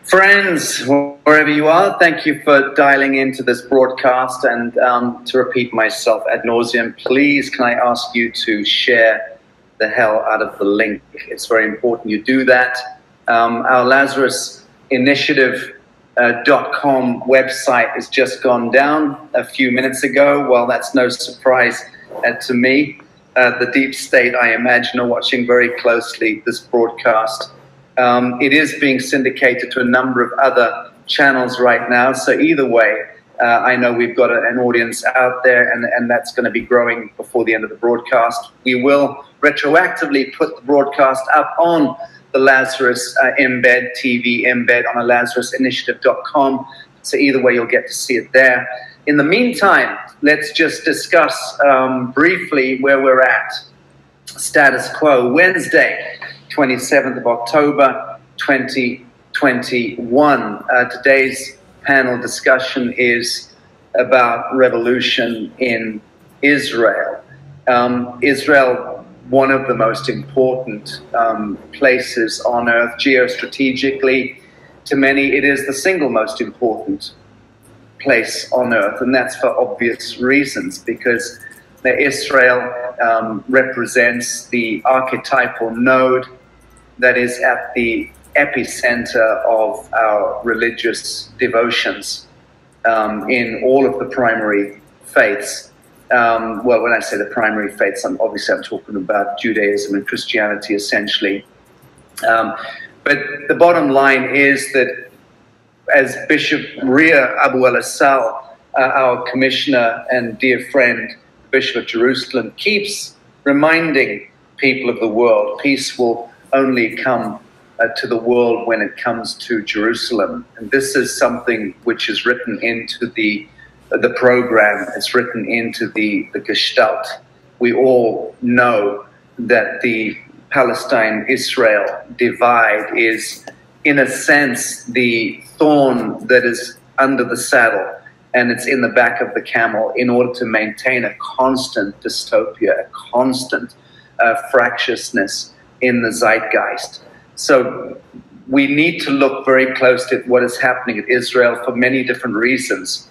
Friends, wherever you are, thank you for dialing into this broadcast. And to repeat myself ad nauseum, please can I ask you to share the hell out of the link. It's very important you do that. Our Lazarus Initiative.com website has just gone down a few minutes ago. Well, that's no surprise to me. The deep state, I imagine, are watching very closely this broadcast. It is being syndicated to a number of other channels right now. So either way, I know we've got an audience out there, and that's going to be growing before the end of the broadcast. We will retroactively put the broadcast up on the Lazarus embed, TV embed on a LazarusInitiative.com. So either way, you'll get to see it there. In the meantime, let's just discuss briefly where we're at. Status quo, Wednesday, 27th of October, 2021. Today's panel discussion is about revolution in Israel. Israel, one of the most important places on earth geostrategically. To many, it is the single most important place on earth, and that's for obvious reasons, because Israel represents the archetypal node that is at the epicenter of our religious devotions in all of the primary faiths. Well, when I say the primary faiths, I'm talking about Judaism and Christianity, essentially. But the bottom line is that, as Bishop Ria Abu al-Assal, our commissioner and dear friend, Bishop of Jerusalem, keeps reminding people of the world, peace will only come to the world when it comes to Jerusalem. And this is something which is written into the program. It's written into the gestalt. We all know that the Palestine-Israel divide is, in a sense, the thorn that is under the saddle, and it's in the back of the camel in order to maintain a constant dystopia, a constant fractiousness in the zeitgeist. So we need to look very closely at what is happening at Israel for many different reasons,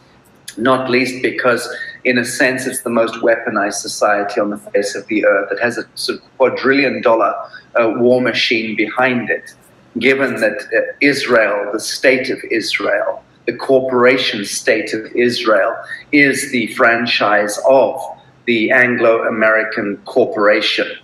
not least because, in a sense, it's the most weaponized society on the face of the earth. It has a sort of quadrillion-dollar war machine behind it, given that Israel, the state of Israel, the corporation state of Israel, is the franchise of the Anglo-American corporation,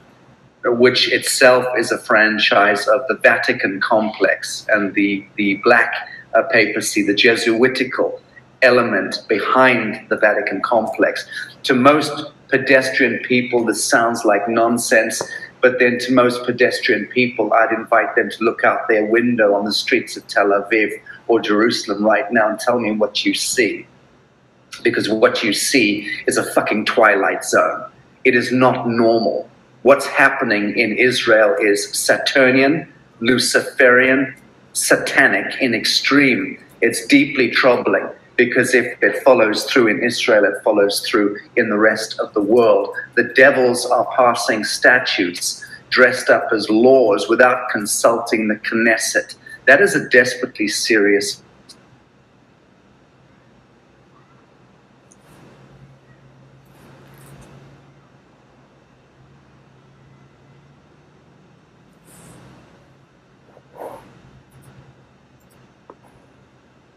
which itself is a franchise of the Vatican complex and the black papacy, the Jesuitical element behind the Vatican complex. To most pedestrian people, this sounds like nonsense, but then to most pedestrian people, I'd invite them to look out their window on the streets of Tel Aviv or Jerusalem right now and tell me what you see. Because what you see is a fucking twilight zone. It is not normal. What's happening in Israel is Saturnian, Luciferian, satanic in extreme. It's deeply troubling, because if it follows through in Israel, it follows through in the rest of the world. The devils are passing statutes dressed up as laws without consulting the Knesset. That is a desperately serious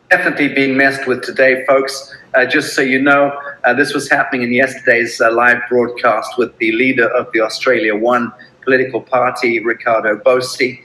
definitely being messed with today, folks. Just so you know, this was happening in yesterday's live broadcast with the leader of the Australia One political party, Ricardo Bossi,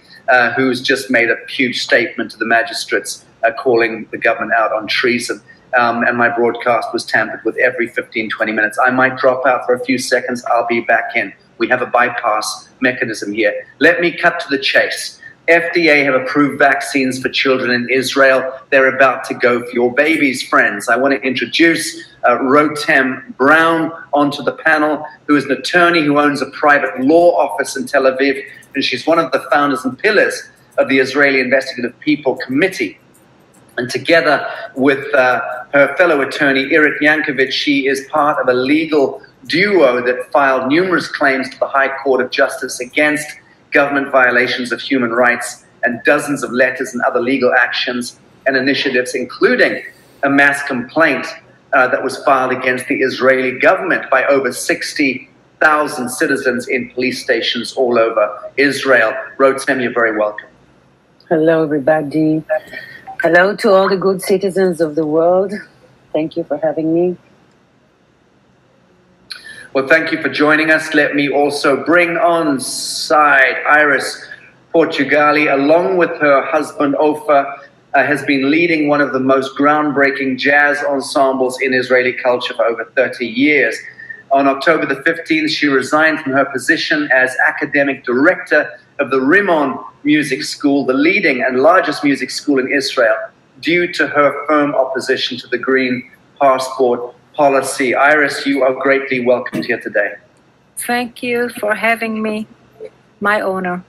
who's just made a huge statement to the magistrates calling the government out on treason. And my broadcast was tampered with every 15, 20 minutes. I might drop out for a few seconds. I'll be back in. We have a bypass mechanism here. Let me cut to the chase. FDA have approved vaccines for children in Israel. They're about to go for your babies, friends. I want to introduce Rotem Brown onto the panel, who is an attorney who owns a private law office in Tel Aviv, and she's one of the founders and pillars of the Israeli Investigative People Committee. And together with her fellow attorney, Irit Yankovic, she is part of a legal duo that filed numerous claims to the High Court of Justice against government violations of human rights and dozens of letters and other legal actions and initiatives, including a mass complaint that was filed against the Israeli government by over 60,000 citizens in police stations all over Israel. Rotem, you're very welcome. Hello, everybody. Hello to all the good citizens of the world. Thank you for having me. Well, thank you for joining us. Let me also bring on side Iris Portugaly, along with her husband Ofer, has been leading one of the most groundbreaking jazz ensembles in Israeli culture for over 30 years. On October the 15th, she resigned from her position as academic director of the Rimon Music School, the leading and largest music school in Israel, due to her firm opposition to the Green Passport policy. Iris, you are greatly welcomed here today. Thank you for having me. My honor.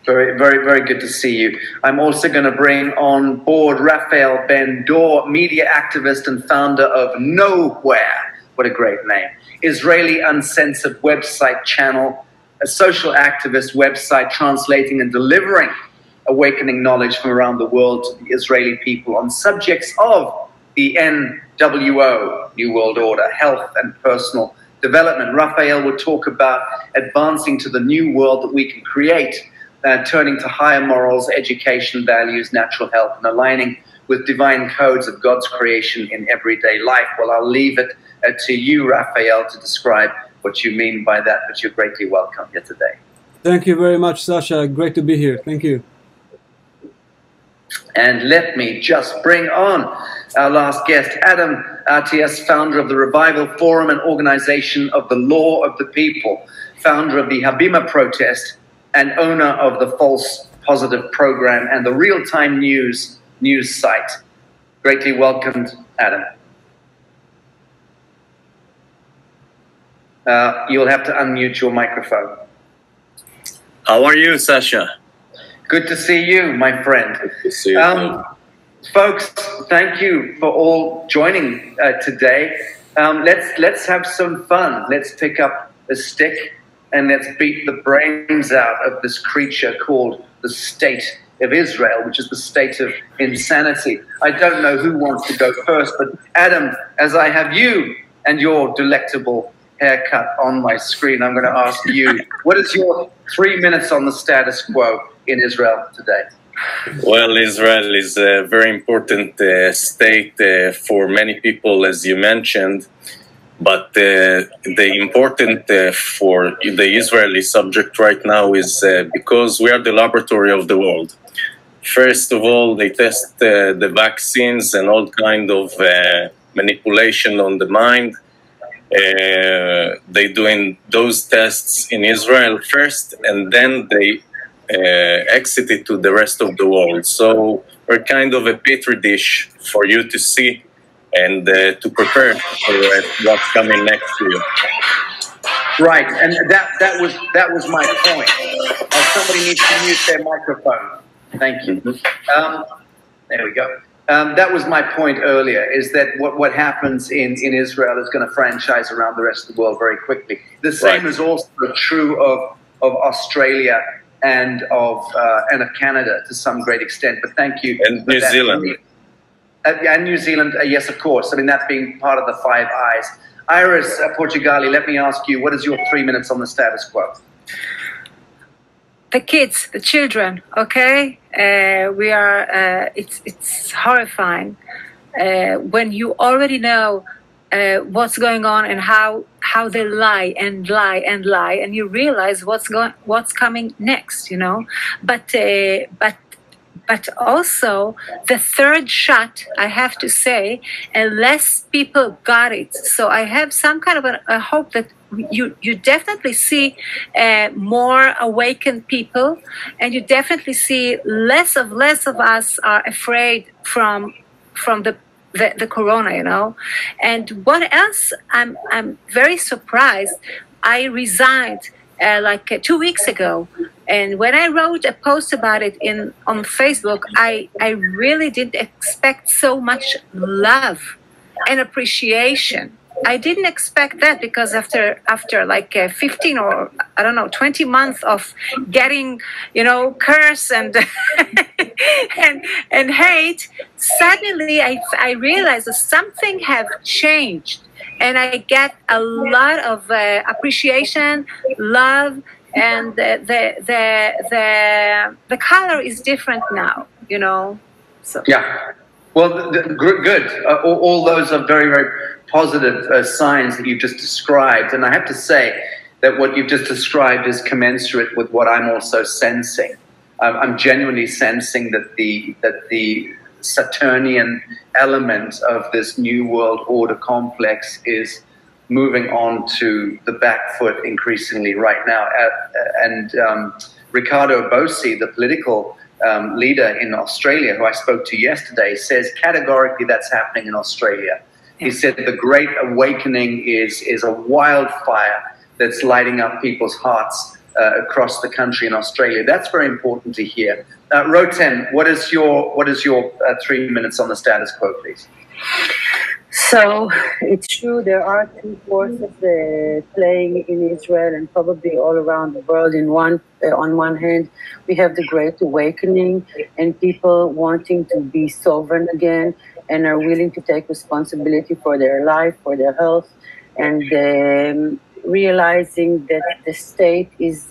Very, very, very good to see you. I'm also going to bring on board Raphael Ben Dor, media activist and founder of Nowhere. What a great name. Israeli uncensored website channel, a social activist website translating and delivering awakening knowledge from around the world to the Israeli people on subjects of the NWO, New World Order, health and personal development. Raphael will talk about advancing to the new world that we can create, turning to higher morals, education, values, natural health, and aligning with divine codes of God's creation in everyday life. Well, I'll leave it to you, Raphael, to describe what you mean by that, but you're greatly welcome here today. Thank you very much, Sacha. Great to be here. Thank you. And let me just bring on our last guest, Adam Atias, founder of the Revival Forum and organization of the Law of the People, founder of the Habima protest, and owner of the False Positive program and the real-time news site. Greatly welcomed, Adam. You'll have to unmute your microphone. How are you, Sacha? Good to see you, my friend. Good to see you. Folks, thank you for all joining today. Let's have some fun. Let's pick up a stick and let's beat the brains out of this creature called the State of Israel, which is the state of insanity. I don't know who wants to go first, but Adam, as I have you and your delectable haircut on my screen, I'm going to ask you, what is your 3 minutes on the status quo in Israel today? Well, Israel is a very important state for many people, as you mentioned. But the important for the Israeli subject right now is because we are the laboratory of the world. First of all, they test the vaccines and all kind of manipulation on the mind. They doing those tests in Israel first, and then they exit it to the rest of the world. So we're kind of a petri dish for you to see and to prepare for what's coming next to you. Right, and that was my point. Somebody needs to mute their microphone. Thank you. There we go. That was my point earlier, is that what happens in Israel is going to franchise around the rest of the world very quickly. The same is also true of Australia and of Canada to some great extent. But thank you. And New Zealand. And New Zealand, yes, of course. I mean, that being part of the Five Eyes. Iris Portugaly, let me ask you, what is your 3 minutes on the status quo? The kids, the children, okay? We are, it's horrifying when you already know what's going on and how they lie and lie and lie, and you realize what's coming next, you know? But also the third shot, I have to say, less people got it. So I have some kind of a hope that you definitely see more awakened people, and you definitely see less of us are afraid from the corona, you know. And what else? I'm very surprised. I resigned like 2 weeks ago. And when I wrote a post about it on Facebook, I really didn't expect so much love and appreciation I didn't expect that, because after like 15 or I don't know 20 months of getting, you know, curse and and hate, suddenly I realized that something have changed, and I get a lot of appreciation, love, and the color is different now, you know. So yeah. Well, good. All those are very, very positive signs that you've just described. And I have to say that what you've just described is commensurate with what I'm also sensing. I'm genuinely sensing that the Saturnian element of this New World Order complex is moving on to the back foot increasingly right now. And Ricardo Bossi, the political leader in Australia, who I spoke to yesterday, says categorically that's happening in Australia. He said the Great Awakening is a wildfire that's lighting up people's hearts across the country in Australia. That's very important to hear. Rotem, what is your 3 minutes on the status quo, please? So it's true, there are two forces playing in Israel and probably all around the world. On one hand, we have the Great Awakening and people wanting to be sovereign again and are willing to take responsibility for their life, for their health, and realizing that the state is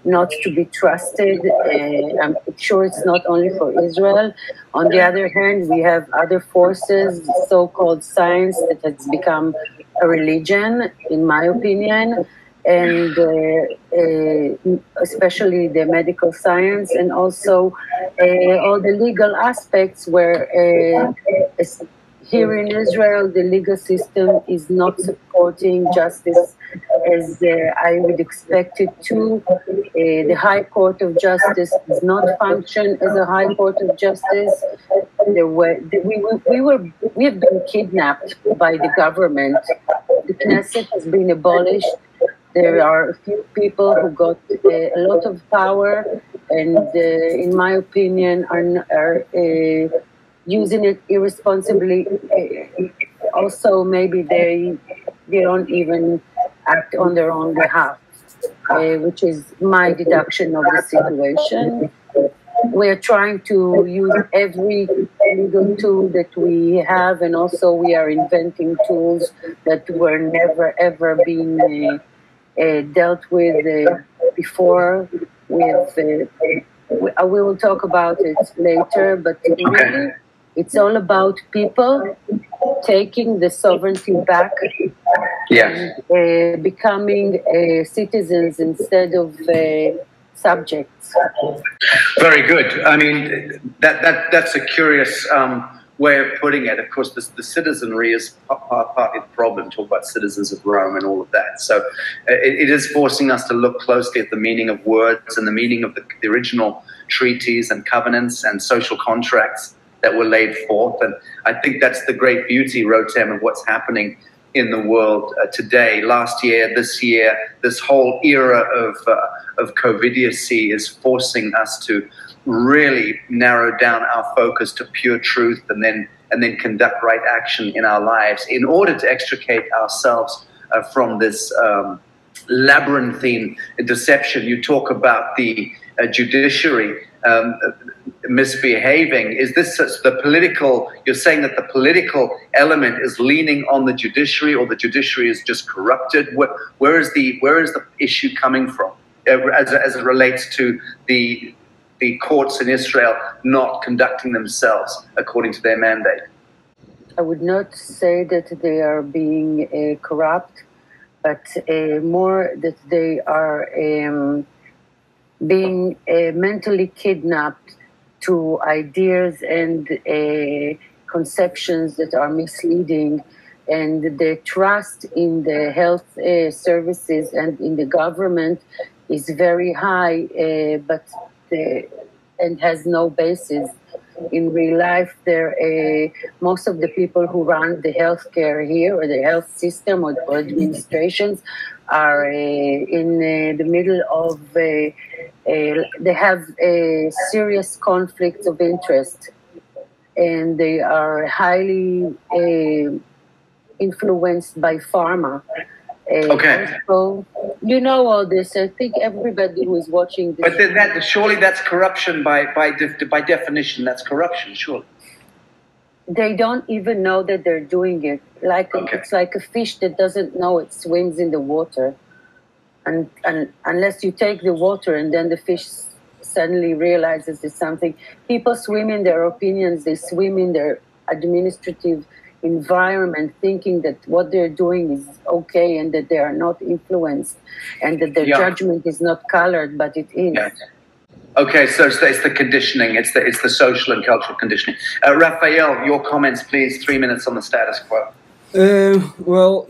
not to be trusted. I'm sure it's not only for Israel. On the other hand, we have other forces, so-called science, that has become a religion, in my opinion, and especially the medical science, and also all the legal aspects where here in Israel, the legal system is not supporting justice as I would expect it to. The High Court of Justice does not function as a High Court of Justice. We have been kidnapped by the government. The Knesset has been abolished. There are a few people who got a lot of power, and in my opinion, are using it irresponsibly. Also, maybe they don't even act on their own behalf, which is my deduction of the situation. We're trying to use every legal tool that we have, and also we are inventing tools that were never ever been dealt with before. We will talk about it later, but really, it's all about people taking the sovereignty back, and becoming citizens instead of subjects. Very good. I mean, that's a curious way of putting it. Of course, the citizenry is partly the problem. Talk about citizens of Rome and all of that. So it is forcing us to look closely at the meaning of words and the meaning of the original treaties and covenants and social contracts that were laid forth. And I think that's the great beauty, Rotem, of what's happening in the world today. Last year, this whole era of COVIDiacy is forcing us to really narrow down our focus to pure truth, and then conduct right action in our lives in order to extricate ourselves from this labyrinthine deception. You talk about the judiciary misbehaving. Is this the political? You're saying that the political element is leaning on the judiciary, or the judiciary is just corrupted? Where is the issue coming from as it relates to the courts in Israel not conducting themselves according to their mandate? I would not say that they are being corrupt, but more that they are being mentally kidnapped to ideas and conceptions that are misleading, and the trust in the health services and in the government is very high, and has no basis in real life. Most of the people who run the healthcare here, or the health system, or administrations, are in the middle of, they have serious conflicts of interest, and they are highly influenced by pharma. Okay. So, you know all this. I think everybody who is watching this. But then surely that's corruption by definition. That's corruption, surely. They don't even know that they're doing it. It's like a fish that doesn't know it swims in the water, and unless you take the water and then the fish suddenly realizes it's something. People swim in their opinions. They swim in their administrative environment, thinking that what they're doing is okay and that they are not influenced and that their judgment is not colored, but it is. Yeah. Okay, so it's the conditioning, it's the social and cultural conditioning. Raphael, your comments, please. 3 minutes on the status quo. Well,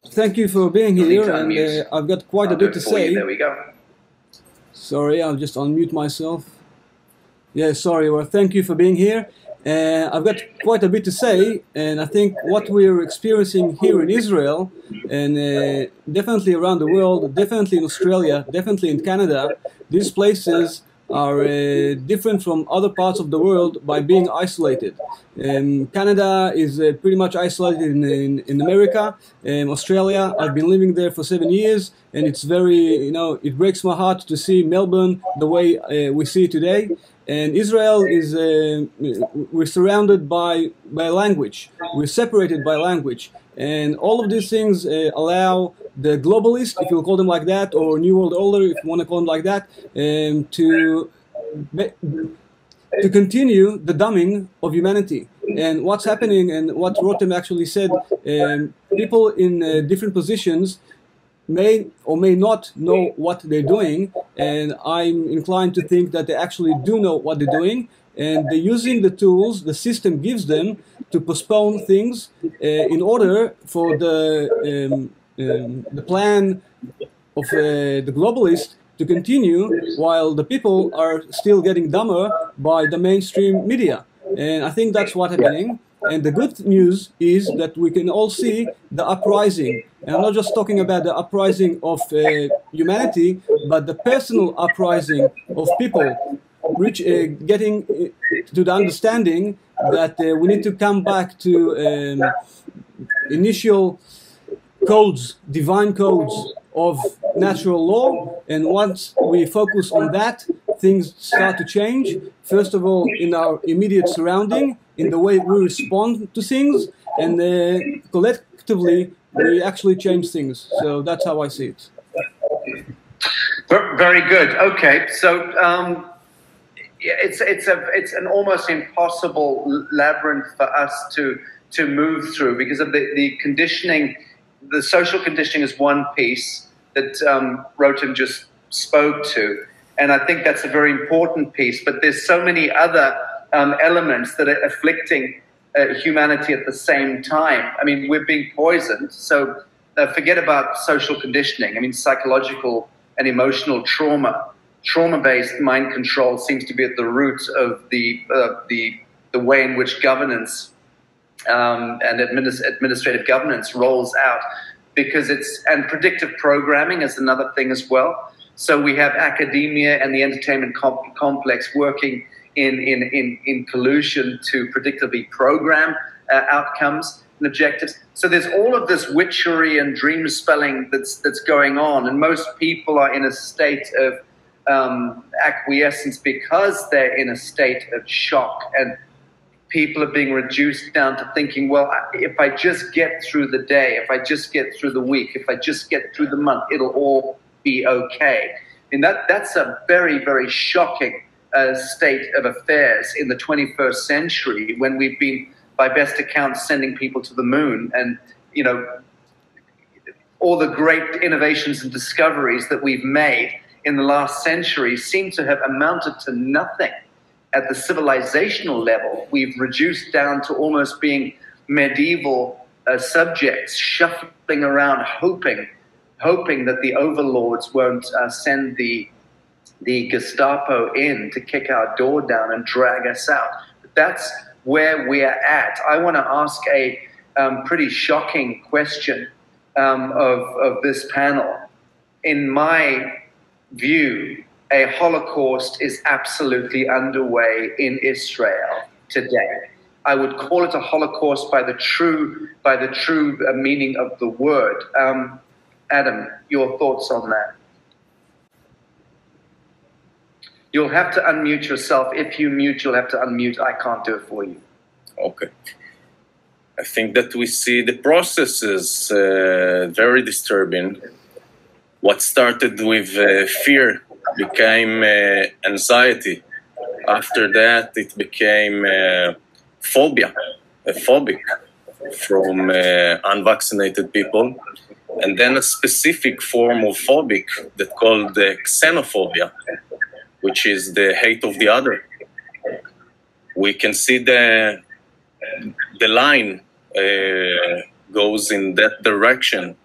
thank you for being here, and I've got quite a bit to say. There we go. Sorry, I'll just unmute myself. Yeah, sorry. Well, thank you for being here. I've got quite a bit to say, and I think what we're experiencing here in Israel, and definitely around the world, definitely in Australia, definitely in Canada, these places are different from other parts of the world by being isolated. Canada is pretty much isolated in America. Australia, I've been living there for 7 years, and it's very, it breaks my heart to see Melbourne the way we see it today. And Israel is, we're surrounded by language. We're separated by language. And all of these things allow the globalists, if you call them like that, or New World Order, if you want to call them like that, to continue the dumbing of humanity. And what's happening, and what Rotem actually said, people in different positions may or may not know what they're doing, and I'm inclined to think that they actually do know what they're doing, and they're using the tools the system gives them to postpone things in order for the plan of the globalists to continue, while the people are still getting dumber by the mainstream media. And I think that's what's happening. And the good news is that we can all see the uprising. And I'm not just talking about the uprising of humanity, but the personal uprising of people, getting to the understanding that we need to come back to initial codes, divine codes of natural law. And once we focus on that, things start to change. First of all, in our immediate surrounding, in the way we respond to things, and collectively, we actually change things. So that's how I see it. Very good. Okay, so it's an almost impossible labyrinth for us to move through because of the conditioning. The social conditioning is one piece that Rotem just spoke to, and I think that's a very important piece. But there's so many other elements that are afflicting humanity at the same time. I mean, we're being poisoned. So forget about social conditioning. I mean, psychological and emotional trauma. Trauma-based mind control seems to be at the root of the way in which governance and administrative governance rolls out, because and predictive programming is another thing as well. So we have academia and the entertainment complex working in collusion to predictably program outcomes and objectives. So there's all of this witchery and dream spelling that's going on, and most people are in a state of acquiescence because they're in a state of shock, and people are being reduced down to thinking, well, if I just get through the day, if I just get through the week, if I just get through the month, it'll all be okay. And that's a very, very shocking state of affairs in the 21st century, when we've been, by best accounts, sending people to the moon, and all the great innovations and discoveries that we've made in the last century seem to have amounted to nothing. At the civilizational level, we've reduced down to almost being medieval subjects, shuffling around, hoping that the overlords won't send the Gestapo in to kick our door down and drag us out. But that's where we are at. I want to ask a pretty shocking question of this panel. In my view, a Holocaust is absolutely underway in Israel today. I would call it a Holocaust by the true meaning of the word. Adam, your thoughts on that? You'll have to unmute yourself. If you mute, you'll have to unmute. I can't do it for you. Okay. I think that we see the process is very disturbing. What started with fear became anxiety. After that, it became phobia, phobic from unvaccinated people. And then a specific form of phobic that called xenophobia, which is the hate of the other. We can see the line goes in that direction.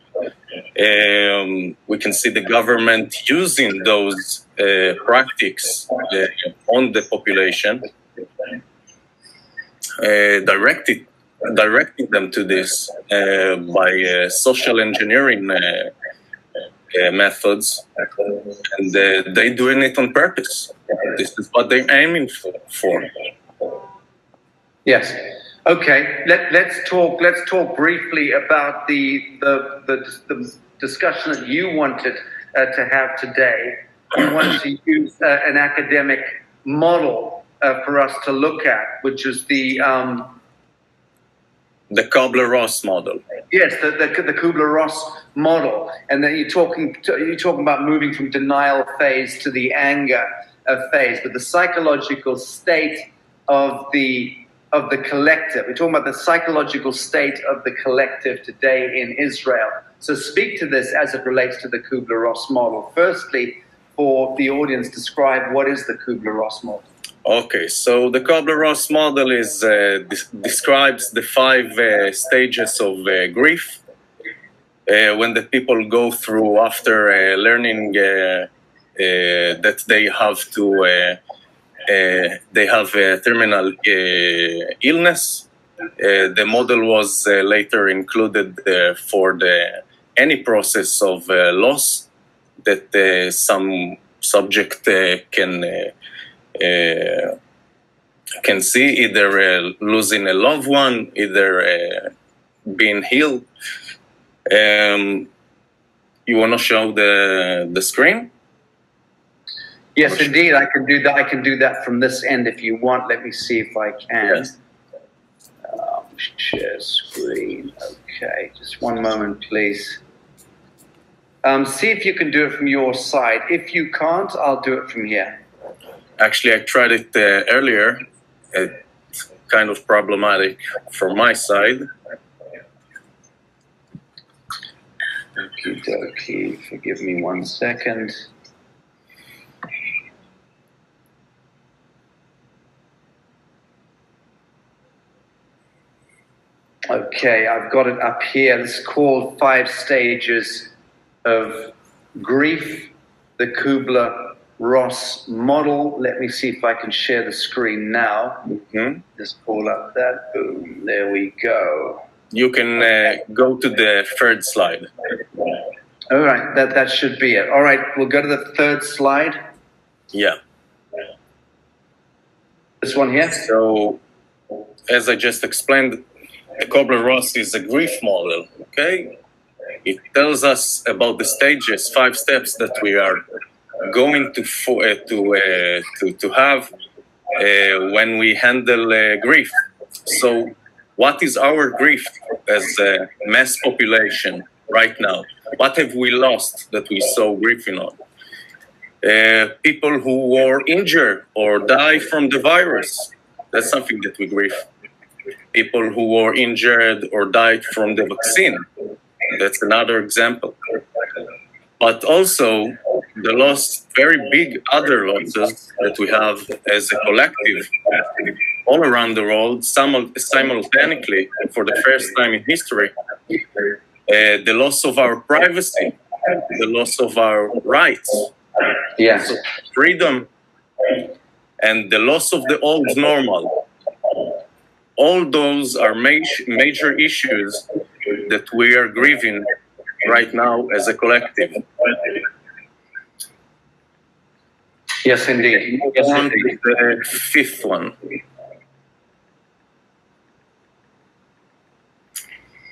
We can see the government using those practices on the population, directing them to this by social engineering methods, and they're doing it on purpose. This is what they're aiming for. Yes. Okay. Let's talk briefly about the discussion that you wanted to have today. You wanted to use an academic model for us to look at, which is the Kubler-Ross model. Yes, the Kubler-Ross model, and then you're talking about moving from denial phase to the anger phase, but the psychological state of the collective. We're talking about the psychological state of the collective today in Israel. So speak to this as it relates to the Kubler-Ross model. Firstly, for the audience, describe what is the Kubler-Ross model. Okay, so the Kubler-Ross model is describes the 5 stages of grief when the people go through after learning that they have a terminal illness. The model was later included for any process of loss that some subject can see, either losing a loved one, either being healed. You want to show the screen? Yes, indeed, I can do that. I can do that from this end if you want. Let me see if I can. Yes. Share screen. Okay, just one moment, please. See if you can do it from your side. If you can't, I'll do it from here. Actually, I tried it earlier. It's kind of problematic from my side. Okie dokie. Forgive me 1 second. Okay, I've got it up here. It's called 5 stages of grief, the Kubler-Ross model. Let me see if I can share the screen now. Just pull up that. Boom. There we go. You can go to the 3rd slide. All right, that should be it. All right, we'll go to the 3rd slide. Yeah. This one here? So, as I just explained, the Kubler-Ross is a grief model, okay? It tells us about the stages, 5 steps that we are going to have when we handle grief. So, what is our grief as a mass population right now? What have we lost that we so grieving on? People who were injured or die from the virus, that's something that we grieve. People who were injured or died from the vaccine, that's another example. But also the loss, very big other losses that we have as a collective all around the world, simultaneously, for the first time in history, the loss of our privacy, the loss of our rights, yes, of freedom, and the loss of the old normal. All those are major issues that we are grieving right now as a collective. Yes, indeed. Yes, On indeed. to the 5th one.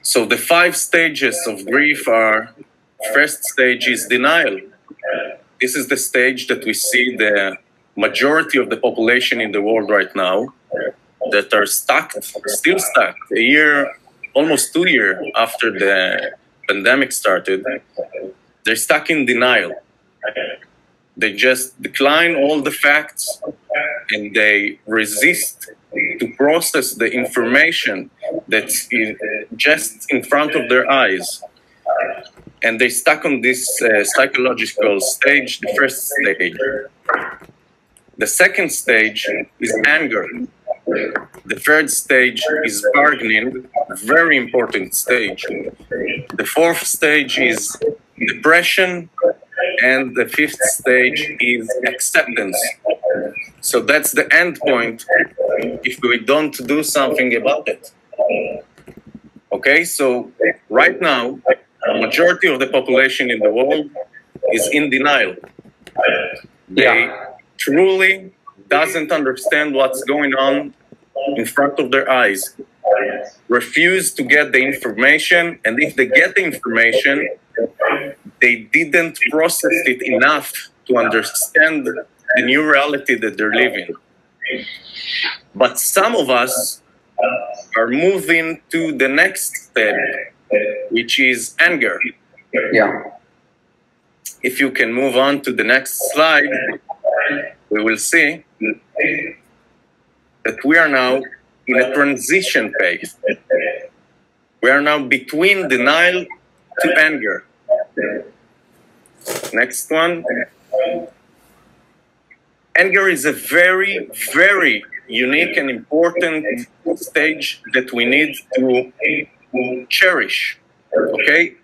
So the 5 stages of grief are, first stage is denial. This is the stage that we see the majority of the population in the world right now that are stuck, still stuck, a year, almost 2 years after the pandemic started. They're stuck in denial. They just decline all the facts and they resist to process the information that's just in front of their eyes. And they stuck on this psychological stage, the first stage. The second stage is anger. The third stage is bargaining, very important stage. The fourth stage is depression, and the fifth stage is acceptance. So that's the end point if we don't do something about it. Okay, so right now, the majority of the population in the world is in denial. They truly doesn't understand what's going on in front of their eyes, refuse to get the information, and if they get the information, they didn't process it enough to understand the new reality that they're living. But some of us are moving to the next step, which is anger. Yeah. If you can move on to the next slide, we will see that we are now in a transition phase. We are now between denial to anger. Next one. Anger is a very, very unique and important stage that we need to cherish, okay?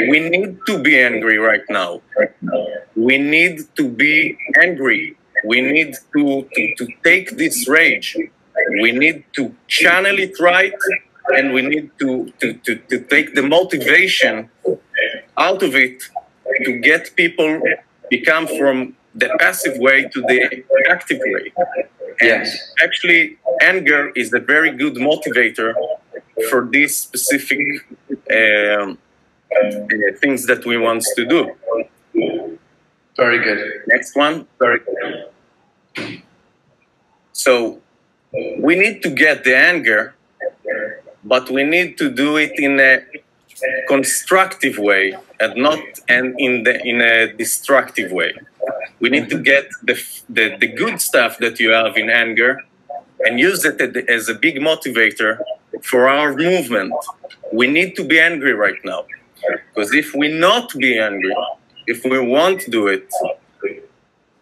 We need to be angry right now. We need to be angry. We need to take this rage. We need to channel it right, and we need to take the motivation out of it to get people become from the passive way to the active way. And actually, anger is a very good motivator for these specific things that we want to do. Very good. Next one. Very good. So we need to get the anger, but we need to do it in a constructive way and not in a destructive way. We need to get the good stuff that you have in anger and use it as a big motivator for our movement. We need to be angry right now. Because if we not be angry, if we won't do it,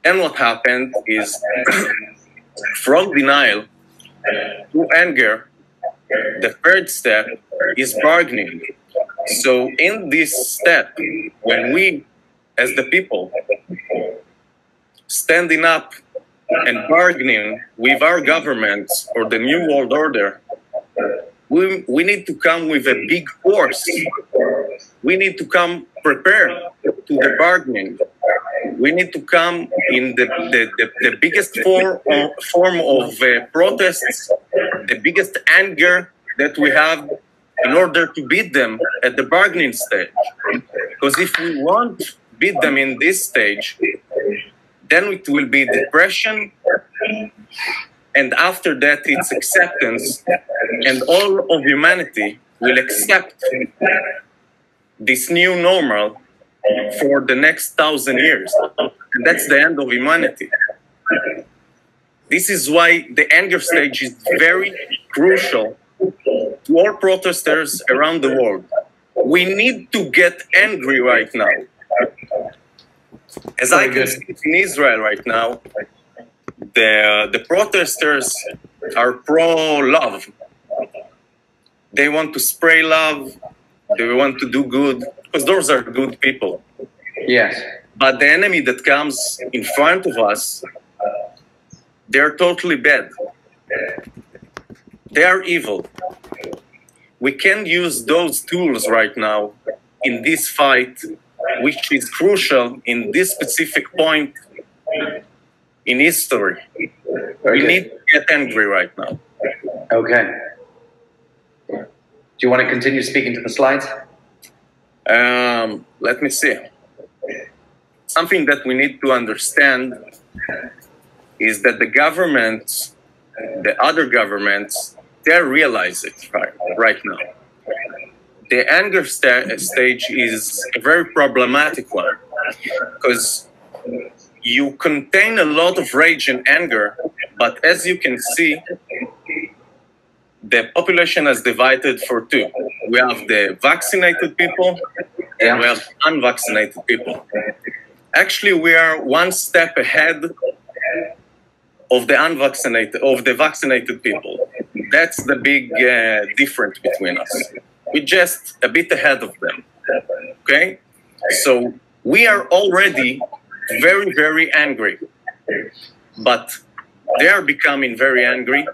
then what happened is from denial to anger, the third step is bargaining. So in this step, when we, as the people, standing up and bargaining with our governments or the new world order, we need to come with a big force. We need to come prepared to the bargaining. We need to come in the biggest form of protests, the biggest anger that we have in order to beat them at the bargaining stage. Because if we won't beat them in this stage, then it will be depression, and after that it's acceptance, and all of humanity will accept this new normal for the next 1,000 years. And that's the end of humanity. This is why the anger stage is very crucial to all protesters around the world. We need to get angry right now. As I can see in Israel right now, the protesters are pro-love. They want to spray love. They want to do good, because those are good people. Yes. But the enemy that comes in front of us, they're totally bad. They are evil. We can't use those tools right now in this fight, which is crucial in this specific point in history. We need to get angry right now. Okay. you want to continue speaking to the slides? Let me see. Something that we need to understand is that the governments, the other governments, they realize it right now. The anger stage is a very problematic one because you contain a lot of rage and anger, but as you can see, the population is divided for two. We have the vaccinated people and we have unvaccinated people. Actually, we are one step ahead of the vaccinated people. That's the big difference between us. We're just a bit ahead of them, okay? So we are already very, very angry, but they are becoming very angry.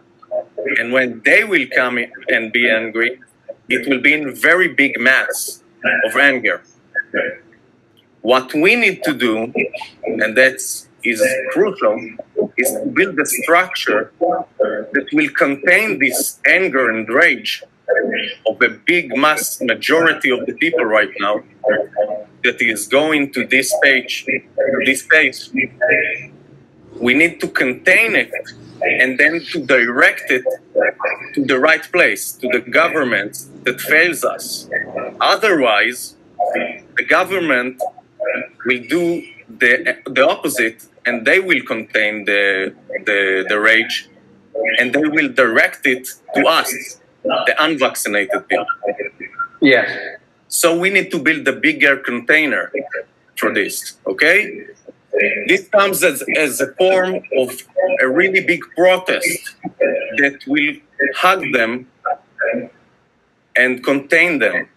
And when they will come and be angry, it will be in very big mass of anger. What we need to do, and that is crucial, is to build a structure that will contain this anger and rage of a big mass majority of the people right now that is going to this page. We need to contain it and then to direct it to the right place, to the government that fails us. Otherwise, the government will do the opposite, and they will contain the rage, and they will direct it to us, the unvaccinated people. Yes. So we need to build a bigger container for this, okay? This comes as a form of a really big protest that will hug them and contain them,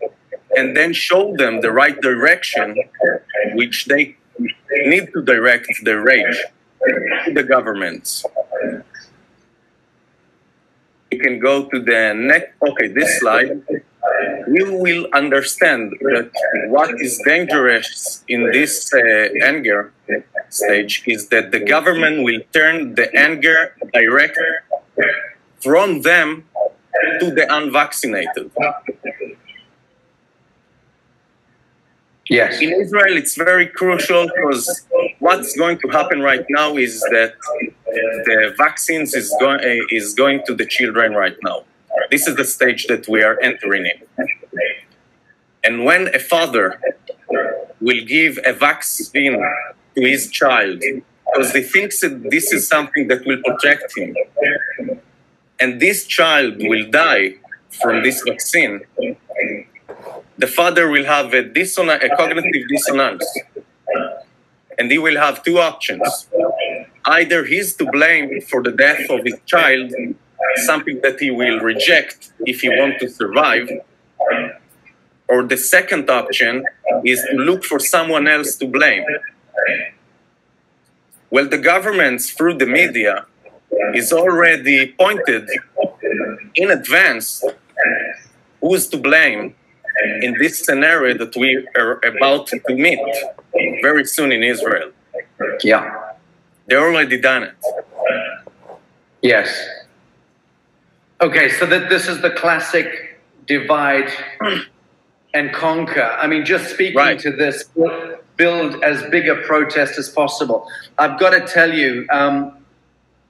and then show them the right direction which they need to direct their rage to the governments. You can go to the next, okay, this slide. You will understand that what is dangerous in this anger stage is that the government will turn the anger direct from them to the unvaccinated. Yes. In Israel, it's very crucial because what's going to happen right now is that the vaccines is going to the children right now. This is the stage that we are entering in. And when a father will give a vaccine to his child because he thinks that this is something that will protect him, and this child will die from this vaccine, the father will have a cognitive dissonance. And he will have two options. Either he's to blame for the death of his child, something that he will reject if he wants to survive, or the second option is to look for someone else to blame. Well, the governments, through the media, is already pointed in advance who's to blame in this scenario that we are about to meet very soon in Israel. Yeah. They already done it. Yes. Okay, so this is the classic divide and conquer. I mean, just speaking to this, build as big a protest as possible. I've got to tell you, I'm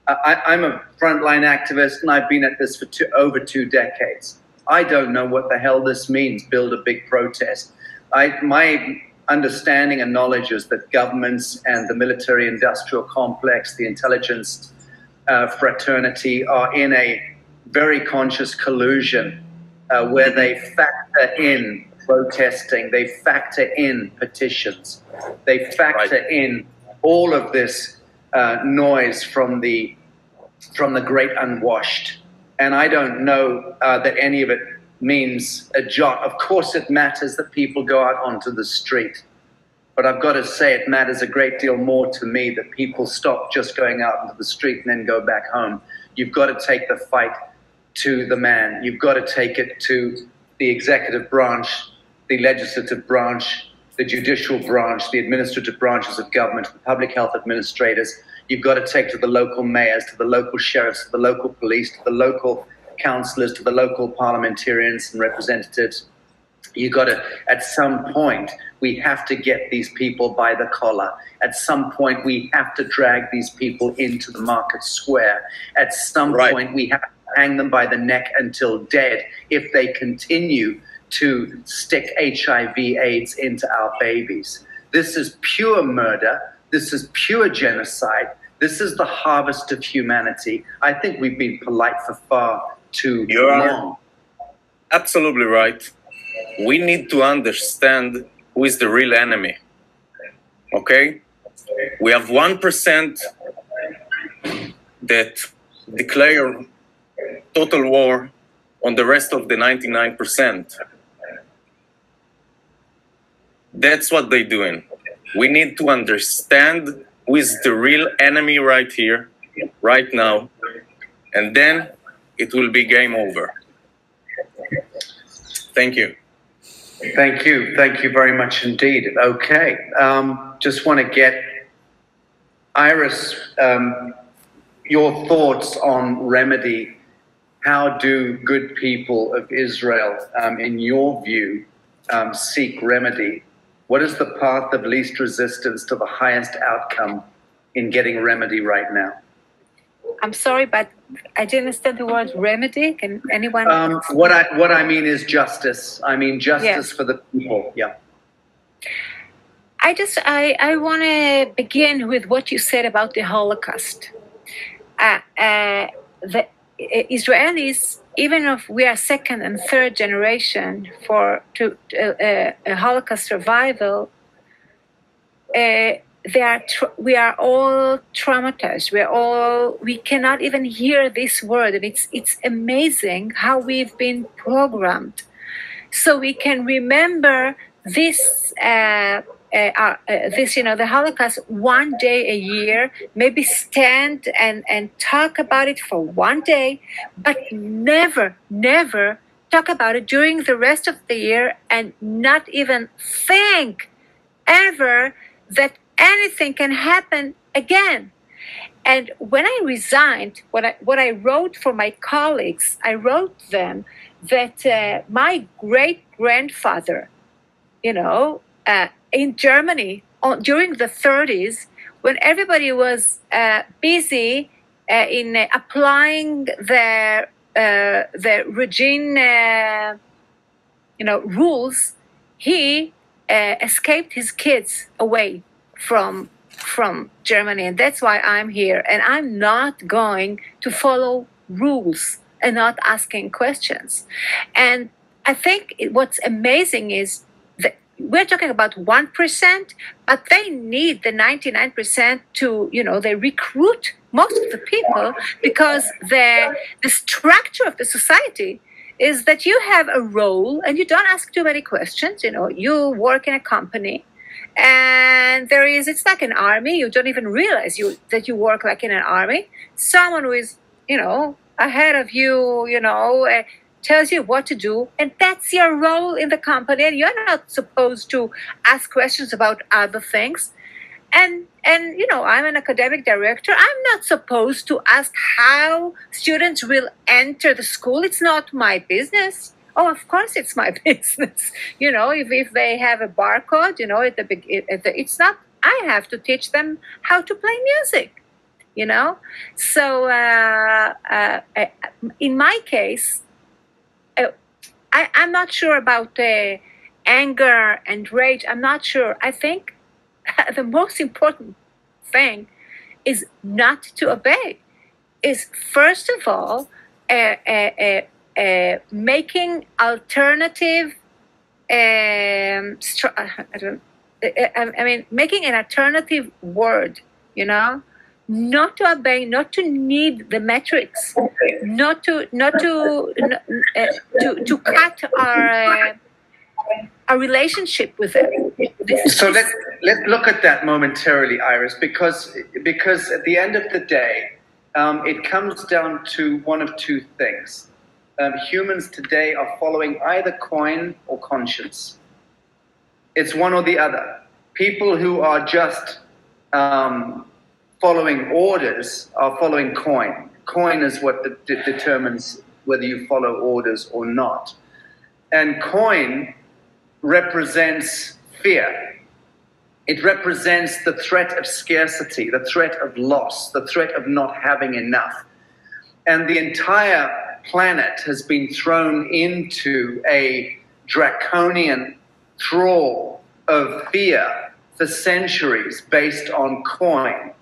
a frontline activist, and I've been at this for over 2 decades. I don't know what the hell this means, build a big protest. My understanding and knowledge is that governments and the military-industrial complex, the intelligence fraternity, are in a very conscious collusion where they factor in protesting, they factor in petitions, they factor in all of this noise from the great unwashed. And I don't know that any of it means a jot. Of course it matters that people go out onto the street. But I've got to say it matters a great deal more to me that people stop just going out into the street and then go back home. You've got to take the fight to the man. You've got to take it to the executive branch, the legislative branch, the judicial branch, the administrative branches of government, the public health administrators. You've got to take to the local mayors, to the local sheriffs, to the local police, to the local councillors, to the local parliamentarians and representatives. You got to, at some point, we have to get these people by the collar. At some point, we have to drag these people into the market square. At some point, we have to hang them by the neck until dead if they continue to stick HIV/AIDS into our babies. This is pure murder. This is pure genocide. This is the harvest of humanity. I think we've been polite for far too long. Absolutely right. We need to understand who is the real enemy. Okay? We have 1% that declare total war on the rest of the 99%. That's what they're doing. We need to understand who is the real enemy right here, right now, and then it will be game over. Thank you. Thank you. Thank you very much indeed. Okay. Just want to get, Iris, your thoughts on remedy. How do good people of Israel, in your view, seek remedy? What is the path of least resistance to the highest outcome in getting remedy right now? I'm sorry, but I didn't understand the word remedy. Can anyone? What I mean is justice. I mean justice for the people. Yeah. I want to begin with what you said about the Holocaust. The Israelis, even if we are second and third generation to a Holocaust survival, we are all traumatized. We cannot even hear this word, and it's amazing how we've been programmed. So we can remember this, the Holocaust one day a year, maybe stand and talk about it for one day, but never talk about it during the rest of the year, and not even think ever that anything can happen again. And when I resigned, what I wrote for my colleagues, I wrote them that my great-grandfather, in Germany during the 30s, when everybody was busy in applying the regime, rules, he escaped his kids away from Germany, and that's why I'm here. And I'm not going to follow rules and not asking questions. And I think what's amazing is that we're talking about 1%, but they need the 99% to, they recruit most of the people, because the structure of the society is that you have a role and you don't ask too many questions. You work in a company, and it's like an army. You don't even realize that you work like in an army. Someone who is, ahead of you, tells you what to do, and that's your role in the company, and you're not supposed to ask questions about other things. And I'm an academic director. I'm not supposed to ask how students will enter the school. It's not my business. Oh, of course it's my business. If they have a barcode, it's not, I have to teach them how to play music, So in my case, I'm not sure about anger and rage. I'm not sure. I think the most important thing is not to obey. Is first of all making alternative. Making an alternative word. Not to obey, not to need the metrics, not to cut our relationship with them. So let's look at that momentarily, Iris, because at the end of the day, it comes down to one of two things. Humans today are following either coin or conscience. It's one or the other. People who are just following orders are following coin. Coin is what determines whether you follow orders or not. And coin represents fear. It represents the threat of scarcity, the threat of loss, the threat of not having enough. And the entire planet has been thrown into a draconian thrall of fear for centuries based on coin,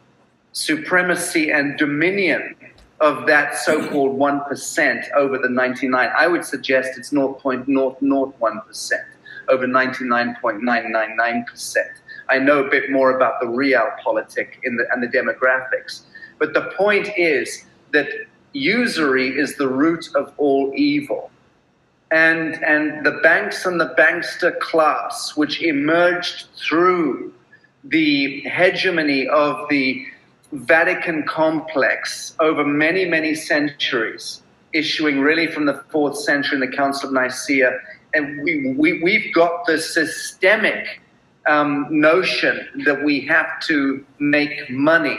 supremacy and dominion of that so-called 1% over the 99. I would suggest it's 0.001% over 99.999%. I know a bit more about the realpolitik and the demographics. But the point is that usury is the root of all evil. And the banks and the bankster class, which emerged through the hegemony of the Vatican complex over many, many centuries, issuing really from the 4th century in the Council of Nicaea, and we've got the systemic notion that we have to make money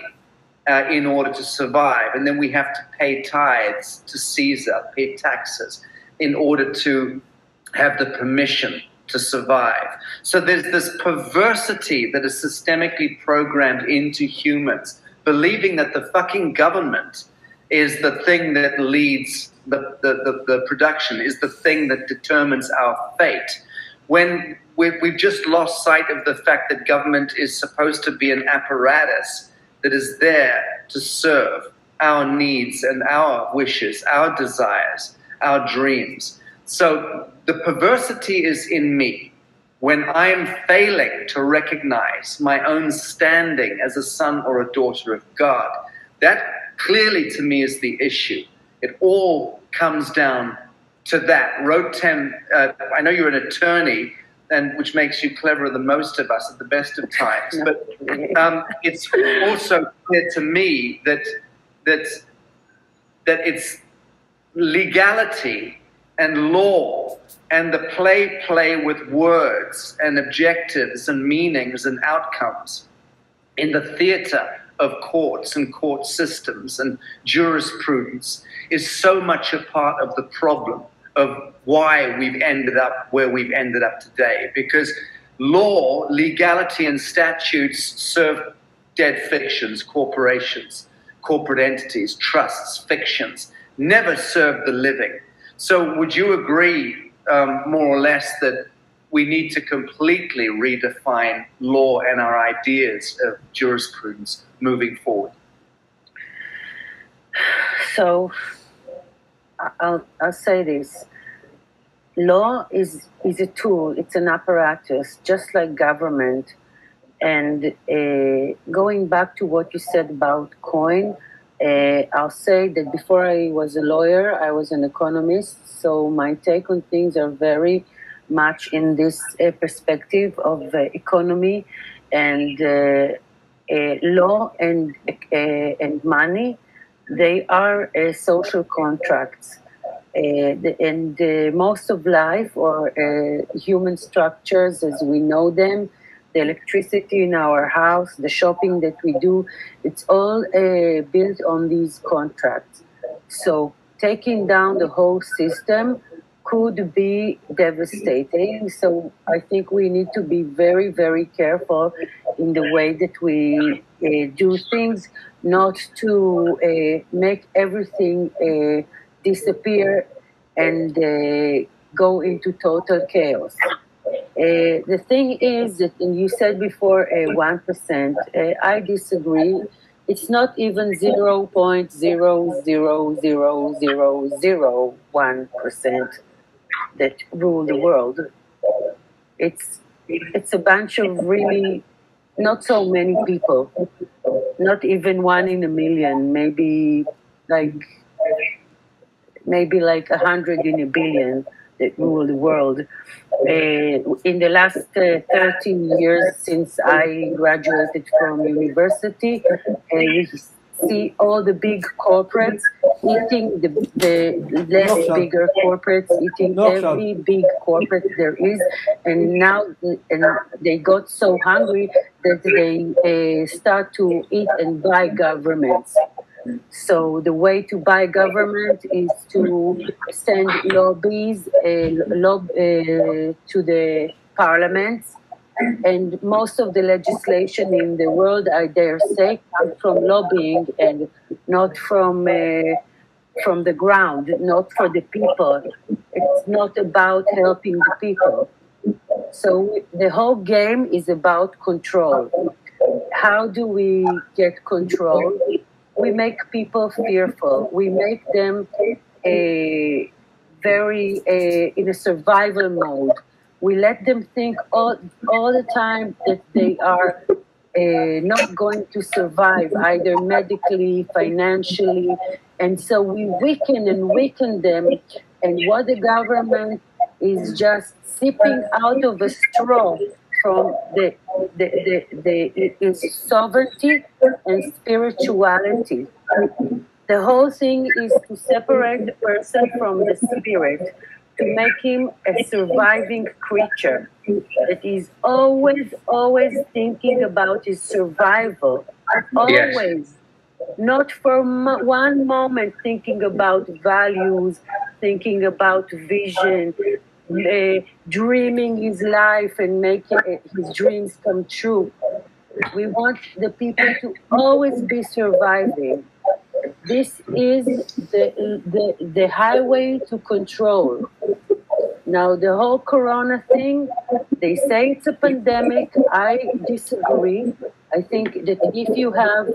in order to survive, and then we have to pay tithes to Caesar, pay taxes, in order to have the permission to survive. So there's this perversity that is systemically programmed into humans, believing that the fucking government is the thing that leads the production, is the thing that determines our fate. When we've just lost sight of the fact that government is supposed to be an apparatus that is there to serve our needs and our wishes, our desires, our dreams. So the perversity is in me when I am failing to recognize my own standing as a son or a daughter of God. That clearly to me is the issue. It all comes down to that. Rotem, I know you're an attorney, and which makes you cleverer than most of us at the best of times. But it's also clear to me that it's legality and law and the play with words and objectives and meanings and outcomes in the theater of courts and court systems and jurisprudence is so much a part of the problem of why we've ended up where we've ended up today. Because law, legality, and statutes serve dead fictions, corporations, corporate entities, trusts, fictions, never serve the living. So would you agree, more or less, that we need to completely redefine law and our ideas of jurisprudence moving forward? So I'll say this. Law is a tool, it's an apparatus, just like government. And going back to what you said about coin, I'll say that before I was a lawyer, I was an economist. So my take on things are very much in this perspective of economy and law and money. They are social contracts. And most of life or human structures as we know them, the electricity in our house, the shopping that we do, it's all built on these contracts. So taking down the whole system could be devastating. So I think we need to be very, very careful in the way that we do things, not to make everything disappear and go into total chaos. The thing is that, and you said before 1%, I disagree. It's not even 0.0000001% that rule the world. It's a bunch of really not so many people, not even 1 in a million, maybe like 100 in a billion that rule the world. In the last 13 years since I graduated from university, we see all the big corporates eating the less bigger corporates, eating every big corporate there is. And now they got so hungry that they start to eat and buy governments. So the way to buy government is to send lobbies to the parliaments, and most of the legislation in the world, I dare say, comes from lobbying and not from the ground, not for the people. It's not about helping the people. So the whole game is about control. How do we get control? We make people fearful. We make them very in a survival mode. We let them think all the time that they are not going to survive, either medically, financially, and so we weaken and weaken them. And what the government is just sipping out of a straw from its sovereignty and spirituality. The whole thing is to separate the person from the spirit, to make him a surviving creature that is always thinking about his survival, always. Yes. Not for one moment thinking about values, thinking about vision, dreaming his life and making his dreams come true. We want the people to always be surviving. This is the highway to control. Now, the whole corona thing, they say it's a pandemic. I disagree. I think that if you have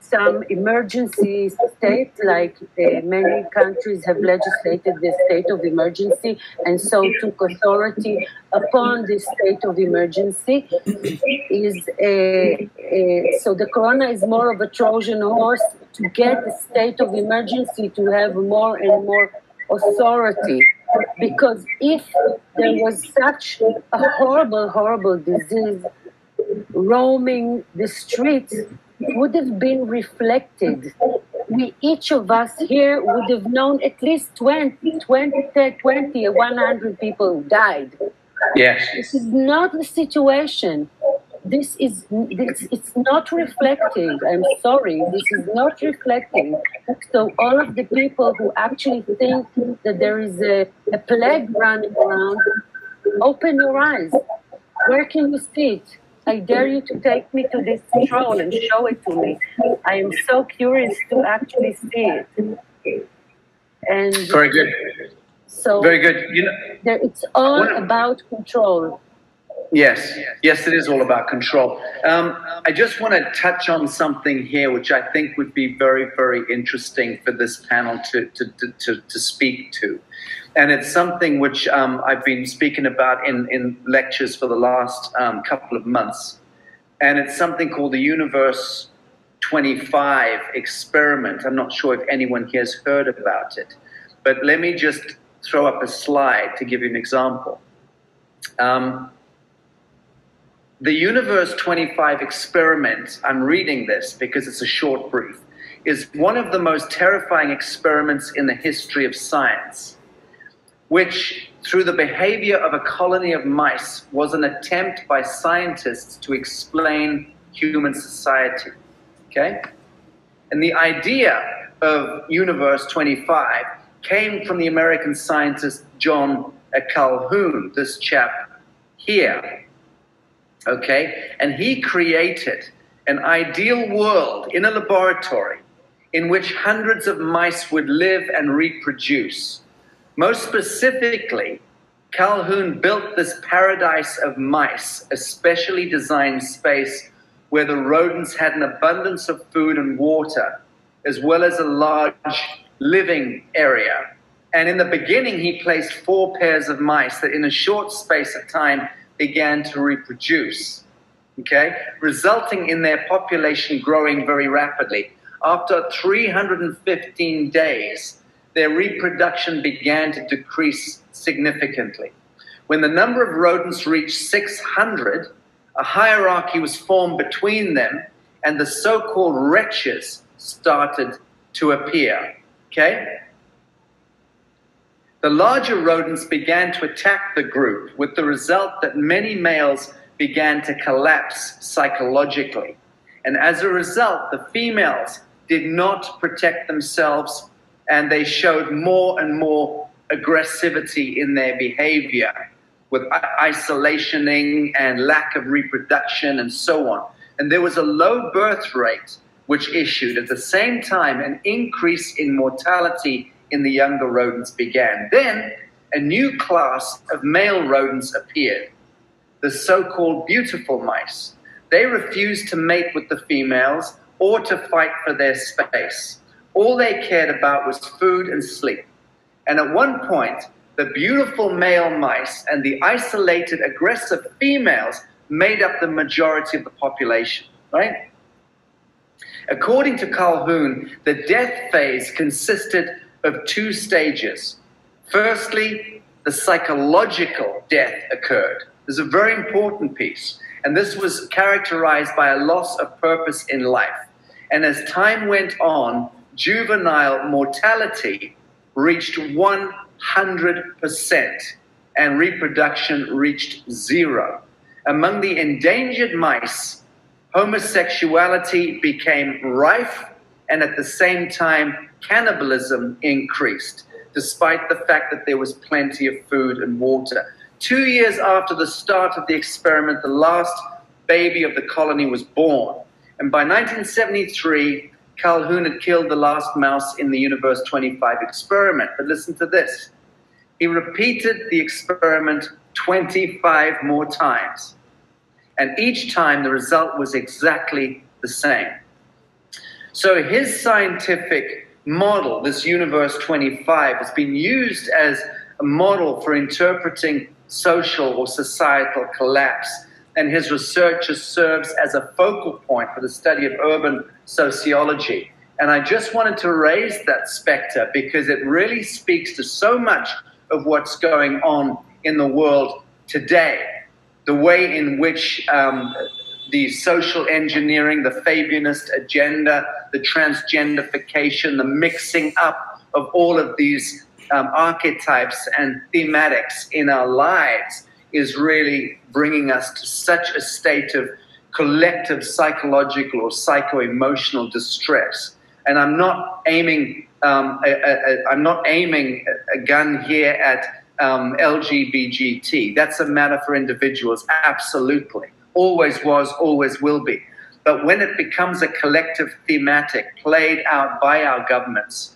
some emergency state, like many countries have legislated the state of emergency and so took authority upon this state of emergency, so the corona is more of a Trojan horse to get the state of emergency to have more and more authority. Because if there was such a horrible disease roaming the streets, it would have been reflected. Each of us here would have known at least 100 people died. Yes. This is not the situation. It's not reflecting. I'm sorry, this is not reflecting. So all of the people who actually think that there is a plague running around, open your eyes. Where can you see it? I dare you to take me to this stroll and show it to me. I am so curious to actually see it. And very good. So very good. It's all about control. Yes, it is all about control. I just want to touch on something here, which I think would be very, very interesting for this panel to speak to. And it's something which I've been speaking about in lectures for the last couple of months. And it's something called the Universe 25 experiment. I'm not sure if anyone here has heard about it. But let me just throw up a slide to give you an example. The Universe 25 experiment, I'm reading this because it's a short brief, is one of the most terrifying experiments in the history of science, which, through the behavior of a colony of mice, was an attempt by scientists to explain human society, okay? And the idea of Universe 25 came from the American scientist John Calhoun, this chap here. Okay, and he created an ideal world in a laboratory in which hundreds of mice would live and reproduce. Most specifically, Calhoun built this paradise of mice, a specially designed space where the rodents had an abundance of food and water, as well as a large living area. And in the beginning, he placed 4 pairs of mice that in a short space of time began to reproduce, okay, resulting in their population growing very rapidly. After 315 days, their reproduction began to decrease significantly. When the number of rodents reached 600, a hierarchy was formed between them, and the so-called wretches started to appear, okay? The larger rodents began to attack the group, with the result that many males began to collapse psychologically. And as a result, the females did not protect themselves, and they showed more and more aggressivity in their behavior, with isolationing and lack of reproduction and so on. And there was a low birth rate, which issued. At the same time, an increase in mortality in the younger rodents began. Then a new class of male rodents appeared, the so-called beautiful mice. They refused to mate with the females or to fight for their space. All they cared about was food and sleep. And at one point, the beautiful male mice and the isolated, aggressive females made up the majority of the population, right? According to Calhoun, the death phase consisted of two stages. Firstly, the psychological death occurred. This is a very important piece. And this was characterized by a loss of purpose in life. And as time went on, juvenile mortality reached 100% and reproduction reached 0. Among the endangered mice, homosexuality became rife, and at the same time, cannibalism increased, despite the fact that there was plenty of food and water. 2 years after the start of the experiment, the last baby of the colony was born. And by 1973, Calhoun had killed the last mouse in the Universe 25 experiment. But listen to this. He repeated the experiment 25 more times. And each time the result was exactly the same. So his scientific model, this Universe 25, has been used as a model for interpreting social or societal collapse. And his research serves as a focal point for the study of urban sociology. And I just wanted to raise that specter because it really speaks to so much of what's going on in the world today. The way in which the social engineering, the Fabianist agenda, the transgenderification, the mixing up of all of these archetypes and thematics in our lives is really bringing us to such a state of collective psychological or psycho-emotional distress. And I'm not aiming a gun here at LGBT. That's a matter for individuals, absolutely. Always was, always will be. But when it becomes a collective thematic played out by our governments,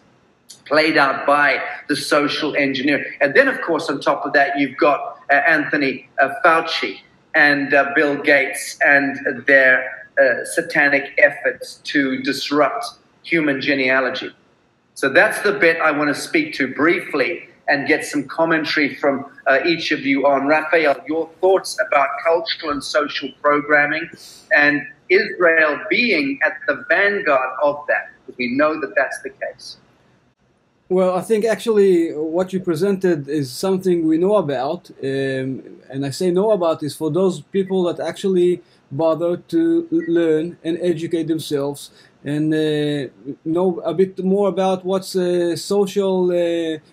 played out by the social engineer, and then, of course, on top of that, you've got Anthony Fauci and Bill Gates and their satanic efforts to disrupt human genealogy. So that's the bit I want to speak to briefly and get some commentary from each of you on. Raphael, your thoughts about cultural and social programming and Israel being at the vanguard of that, because we know that that's the case. Well, I think actually what you presented is something we know about, and I say know about is for those people that actually bother to learn and educate themselves and know a bit more about what social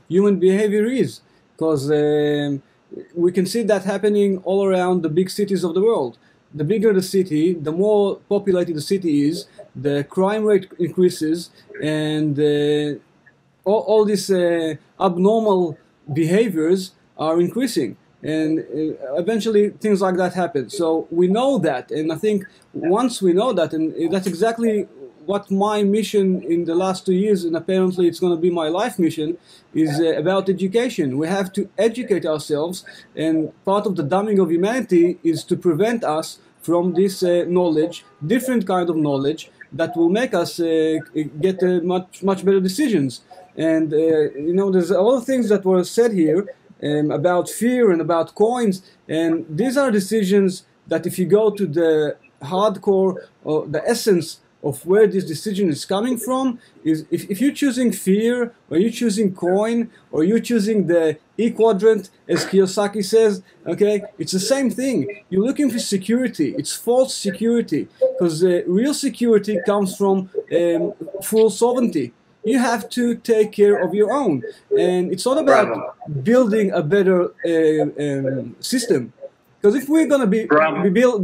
human behavior is, because we can see that happening all around the big cities of the world. The bigger the city, the more populated the city is, the crime rate increases, and all these abnormal behaviors are increasing, and eventually things like that happen. So we know that, and I think once we know that, and that's exactly what my mission in the last 2 years, and apparently it's going to be my life mission, is about education. We have to educate ourselves, and part of the dumbing of humanity is to prevent us from this knowledge, different kind of knowledge, that will make us get much better decisions. And you know, there's a lot of things that were said here about fear and about coins, and these are decisions that if you go to the hardcore or the essence of where this decision is coming from, is if you're choosing fear, or you're choosing coin, or you're choosing the E-quadrant, as Kiyosaki says, okay, it's the same thing. You're looking for security. It's false security, because real security comes from full sovereignty. You have to take care of your own, and it's not about building a better system. Because if we're going to be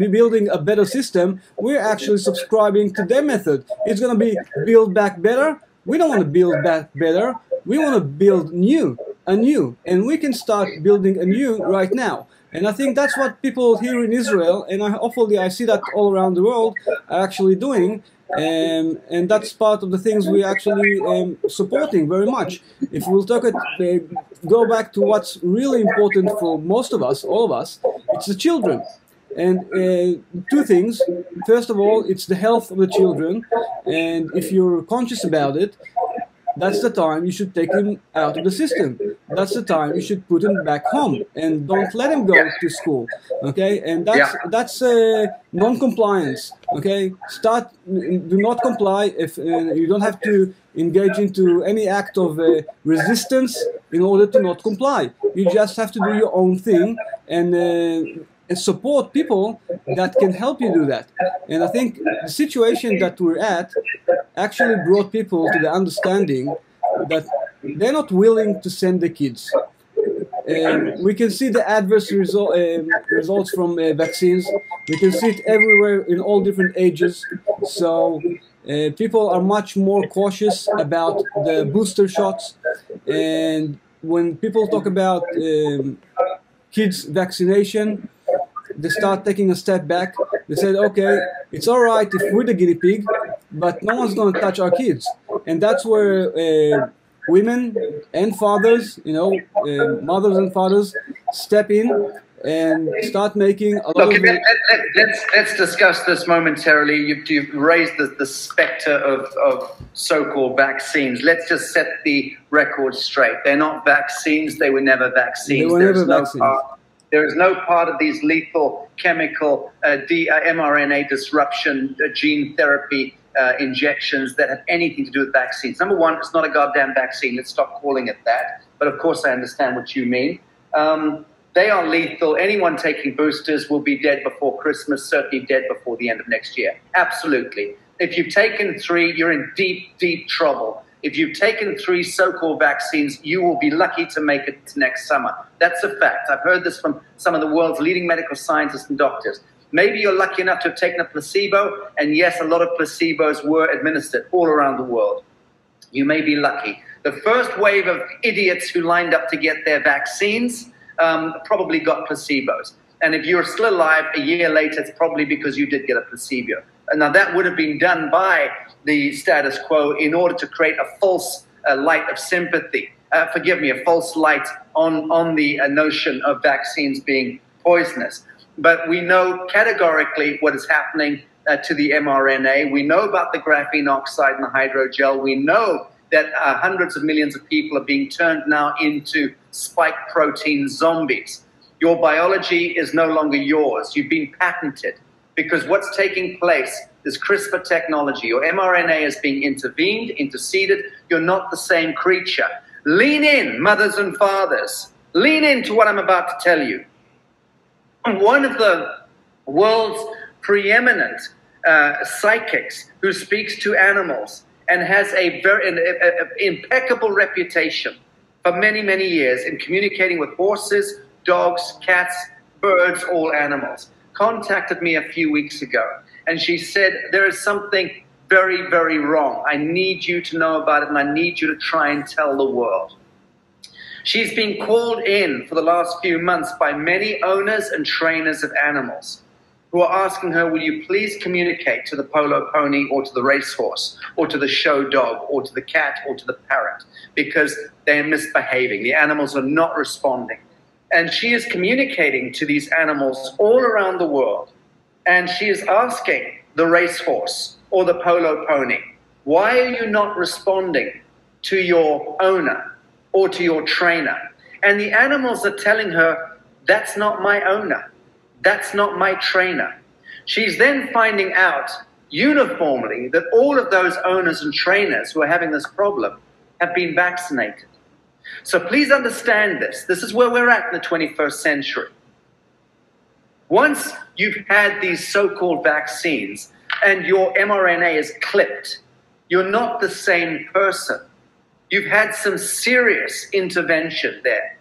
building a better system, we're actually subscribing to their method. It's going to be build back better. We don't want to build back better. We want to build anew. And we can start building anew right now. And I think that's what people here in Israel, and hopefully I see that all around the world, are actually doing. And that's part of the things we're actually supporting very much. If we'll go back to what's really important for most of us, all of us, it's the children. And two things. First of all, it's the health of the children. And if you're conscious about it, that's the time you should take him out of the system. That's the time you should put him back home and don't let him go to school. Okay, and that's non-compliance. Okay, do not comply if you don't have to engage into any act of resistance in order to not comply. You just have to do your own thing and support people that can help you do that. And I think the situation that we're at actually brought people to the understanding that they're not willing to send the kids. We can see the adverse results from vaccines. We can see it everywhere in all different ages. So people are much more cautious about the booster shots. And when people talk about kids vaccination, they start taking a step back. They said, okay, it's all right if we're the guinea pig, but no one's going to touch our kids. And that's where women and fathers, mothers and fathers, step in and start making a lot of... Let's discuss this momentarily. You've raised the specter of so-called vaccines. Let's just set the record straight. They're not vaccines. They were never vaccines. They were never vaccines. There is no part of these lethal chemical mRNA disruption, gene therapy injections that have anything to do with vaccines. Number one, it's not a goddamn vaccine. Let's stop calling it that. But of course, I understand what you mean. They are lethal. Anyone taking boosters will be dead before Christmas, certainly dead before the end of next year. Absolutely. If you've taken 3, you're in deep, deep trouble. If you've taken 3 so-called vaccines, you will be lucky to make it to next summer. That's a fact. I've heard this from some of the world's leading medical scientists and doctors. Maybe you're lucky enough to have taken a placebo, and yes, a lot of placebos were administered all around the world. You may be lucky. The first wave of idiots who lined up to get their vaccines probably got placebos. And if you're still alive a year later, it's probably because you did get a placebo. And now that would have been done by the status quo in order to create a false light of sympathy. Forgive me, a false light on the notion of vaccines being poisonous. But we know categorically what is happening to the mRNA. We know about the graphene oxide and the hydrogel. We know that hundreds of millions of people are being turned now into spike protein zombies. Your biology is no longer yours. You've been patented because what's taking place is CRISPR technology. Your mRNA is being interceded. You're not the same creature. Lean in, mothers and fathers. Lean into what I'm about to tell you. One of the world's preeminent psychics who speaks to animals and has a very impeccable reputation for many, many years in communicating with horses, dogs, cats, birds, all animals, contacted me a few weeks ago. And she said, there is something very, very wrong. I need you to know about it, and I need you to try and tell the world. She's been called in for the last few months by many owners and trainers of animals who are asking her, will you please communicate to the polo pony or to the racehorse or to the show dog or to the cat or to the parrot, because they're misbehaving. The animals are not responding. And she is communicating to these animals all around the world. And she is asking the racehorse or the polo pony, why are you not responding to your owner or to your trainer? And the animals are telling her, that's not my owner. That's not my trainer. She's then finding out uniformly that all of those owners and trainers who are having this problem have been vaccinated. So please understand this. This is where we're at in the 21st century. Once you've had these so-called vaccines and your mRNA is clipped, you're not the same person. You've had some serious intervention there,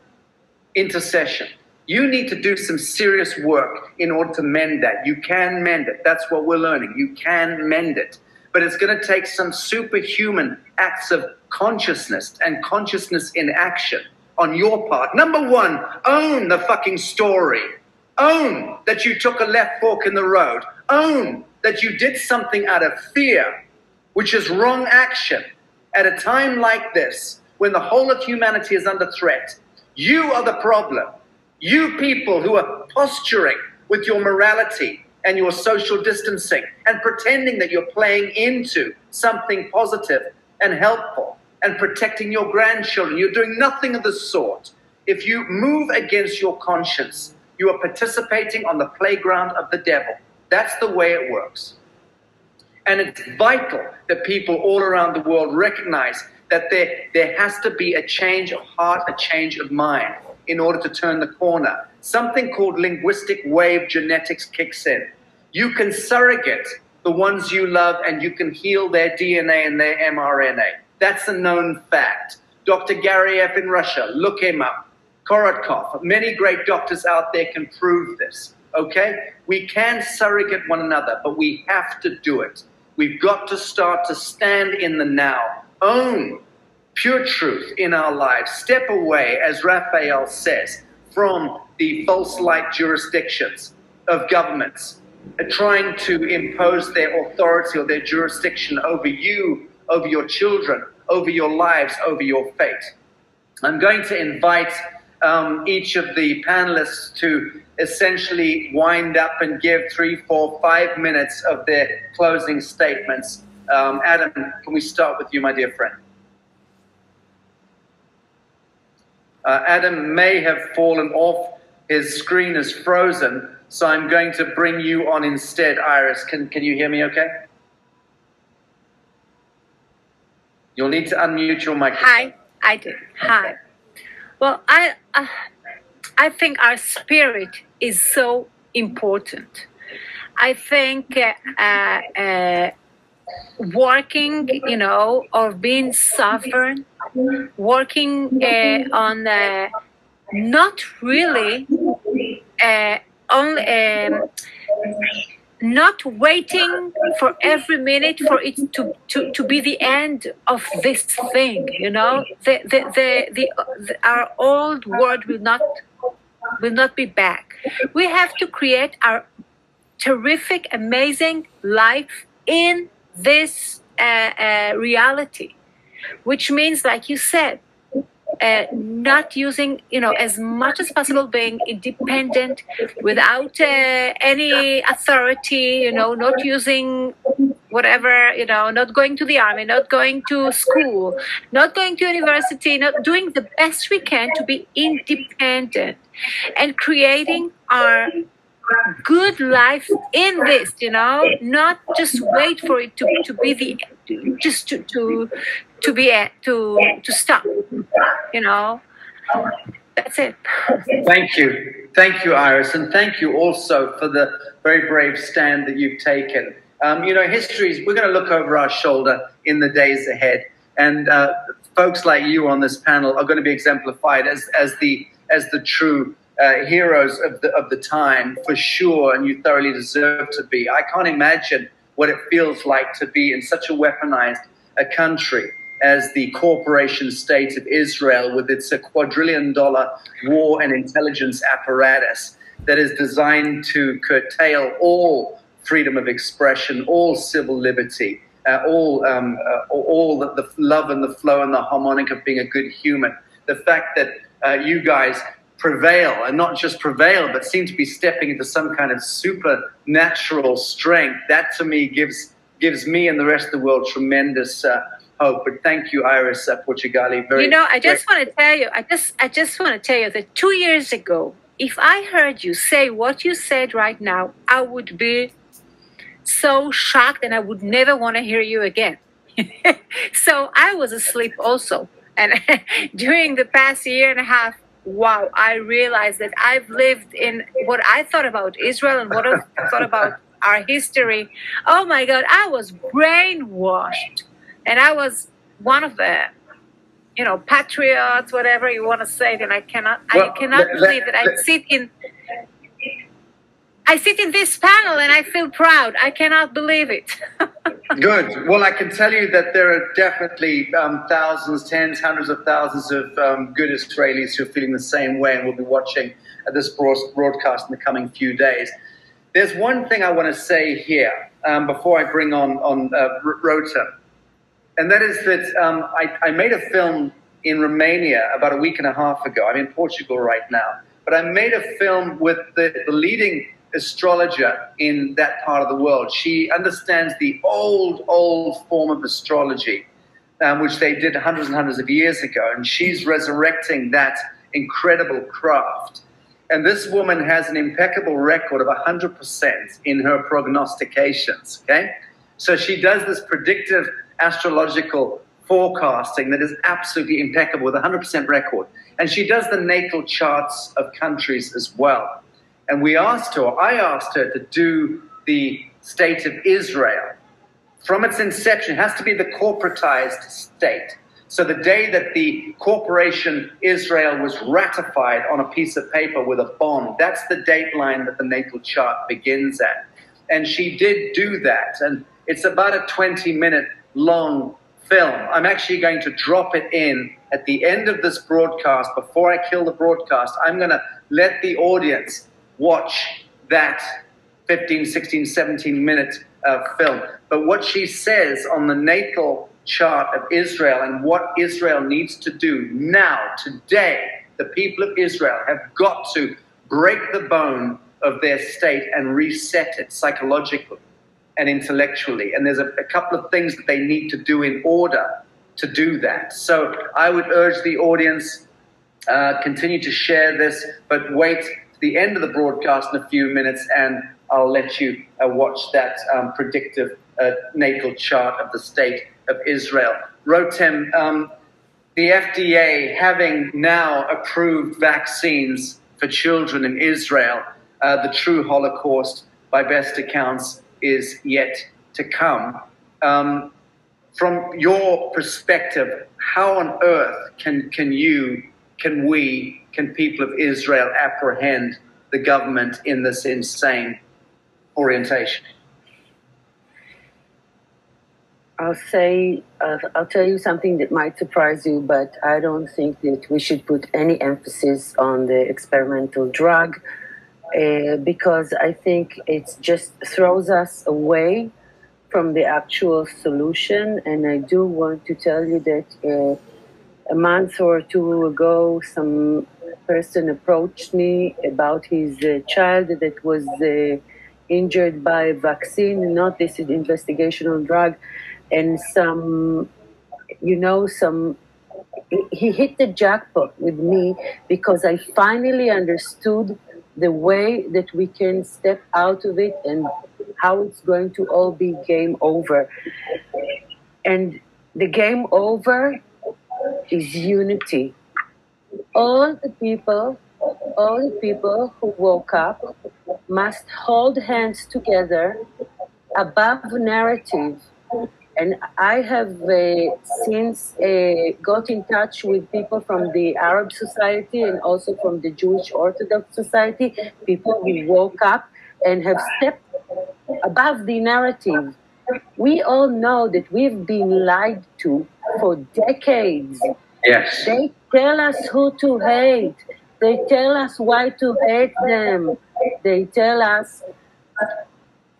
intercession. You need to do some serious work in order to mend that. You can mend it. That's what we're learning. You can mend it. But it's going to take some superhuman acts of consciousness and consciousness in action on your part. Number one, own the fucking story. Own that you took a left fork in the road. Own that you did something out of fear, which is wrong action. At a time like this, when the whole of humanity is under threat, you are the problem. You people who are posturing with your morality and your social distancing and pretending that you're playing into something positive and helpful and protecting your grandchildren. You're doing nothing of the sort. If you move against your conscience, you are participating on the playground of the devil. That's the way it works. And it's vital that people all around the world recognize that there has to be a change of heart, a change of mind in order to turn the corner. Something called linguistic wave genetics kicks in. You can surrogate the ones you love and you can heal their DNA and their mRNA. That's a known fact. Dr. Gariev in Russia, look him up. Korotkov, many great doctors out there can prove this, okay? We can surrogate one another, but we have to do it. We've got to start to stand in the now, own pure truth in our lives, step away, as Raphael says, from the false light jurisdictions of governments, trying to impose their authority or their jurisdiction over you, over your children, over your lives, over your fate. I'm going to invite each of the panelists to essentially wind up and give 3, 4, 5 minutes of their closing statements. Adam, can we start with you, my dear friend? Adam may have fallen off. His screen is frozen, so I'm going to bring you on instead. Iris, can you hear me okay? You'll need to unmute your microphone. Hi, I did. Hi. Well, I think our spirit is so important. I think working, you know, or being sovereign, working on not really not waiting for every minute for it to be the end of this thing, you know. Our old world will not be back. We have to create our terrific, amazing life in this reality, which means, like you said, not using, you know, as much as possible being independent without any authority, you know, not using whatever, you know, not going to the army, not going to school, not going to university, not doing the best we can to be independent and creating our good life in this, you know, not just wait for it to be the just to stop, you know. That's it. Thank you, Iris, and thank you also for the very brave stand that you've taken. You know, we're going to look over our shoulder in the days ahead, and folks like you on this panel are going to be exemplified as the true heroes of the time, for sure, and you thoroughly deserve to be. I can't imagine what it feels like to be in such a weaponized country as the corporation state of Israel, with its quadrillion-dollar war and intelligence apparatus that is designed to curtail all freedom of expression, all civil liberty, all the love and the flow and the harmonic of being a good human. The fact that you guys prevail, and not just prevail, but seem to be stepping into some kind of supernatural strength, that to me gives me and the rest of the world tremendous hope. But thank you, Iris Portugaly. You know, I just want to tell you, I just want to tell you that 2 years ago, if I heard you say what you said right now, I would be so shocked and I would never want to hear you again. So I was asleep also. And during the past year and a half, wow, I realized that I've lived in what I thought about Israel and what I thought about our history. Oh my God, I was brainwashed. And I was one of the you know, patriots, whatever you want to say, then I cannot believe it. I sit in this panel and I feel proud. I cannot believe it. Good. Well, I can tell you that there are definitely thousands, tens, hundreds of thousands of good Israelis who are feeling the same way and will be watching this broadcast in the coming few days. There's one thing I want to say here before I bring on Rotem, and that is that I made a film in Romania about a week and a half ago. I'm in Portugal right now, but I made a film with the leading astrologer in that part of the world. She understands the old form of astrology, which they did hundreds and hundreds of years ago, and she's resurrecting that incredible craft. And this woman has an impeccable record of 100% in her prognostications, okay? So she does this predictive astrological forecasting that is absolutely impeccable with 100% record. And she does the natal charts of countries as well. And we asked her, or I asked her, to do the state of Israel. From its inception, it has to be the corporatized state. So the day that the corporation Israel was ratified on a piece of paper with a bond, that's the date line that the natal chart begins at. And she did do that. And it's about a 20-minute long film. I'm actually going to drop it in at the end of this broadcast. Before I kill the broadcast, I'm going to let the audience watch that 15, 16, 17-minute film. But what she says on the natal chart of Israel and what Israel needs to do now, today, the people of Israel have got to break the bone of their state and reset it psychologically and intellectually. And there's a couple of things that they need to do in order to do that. So I would urge the audience, continue to share this, but wait to the end of the broadcast in a few minutes and I'll let you watch that predictive natal chart of the state of Israel. Rotem, the FDA having now approved vaccines for children in Israel, the true Holocaust, by best accounts, is yet to come. From your perspective, how on earth can people of Israel apprehend the government in this insane orientation? I'll tell you something that might surprise you, but I don't think that we should put any emphasis on the experimental drug because I think it just throws us away from the actual solution. And I do want to tell you that a month or two ago, some person approached me about his child that was injured by a vaccine, not this investigational drug. And he hit the jackpot with me because I finally understood the way that we can step out of it and how it's going to all be game over. And the game over is unity. All the people who woke up must hold hands together above narrative. And I have since got in touch with people from the Arab Society and also from the Jewish Orthodox Society, people who woke up and have stepped above the narrative. We all know that we've been lied to for decades. Yes. They tell us who to hate. They tell us why to hate them. They tell us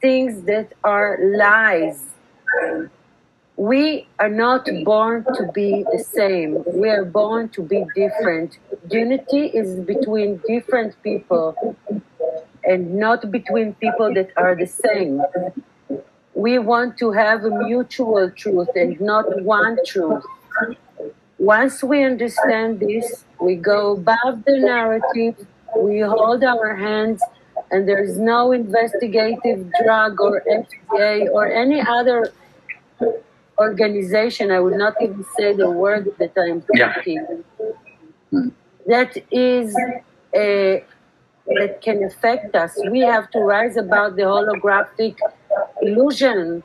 things that are lies. We are not born to be the same. We are born to be different. Unity is between different people and not between people that are the same. We want to have a mutual truth and not one truth. Once we understand this, we go above the narrative, we hold our hands, and there's no investigative drug or FDA or any other organization, I would not even say the word that I'm thinking, that can affect us. We have to rise above the holographic illusion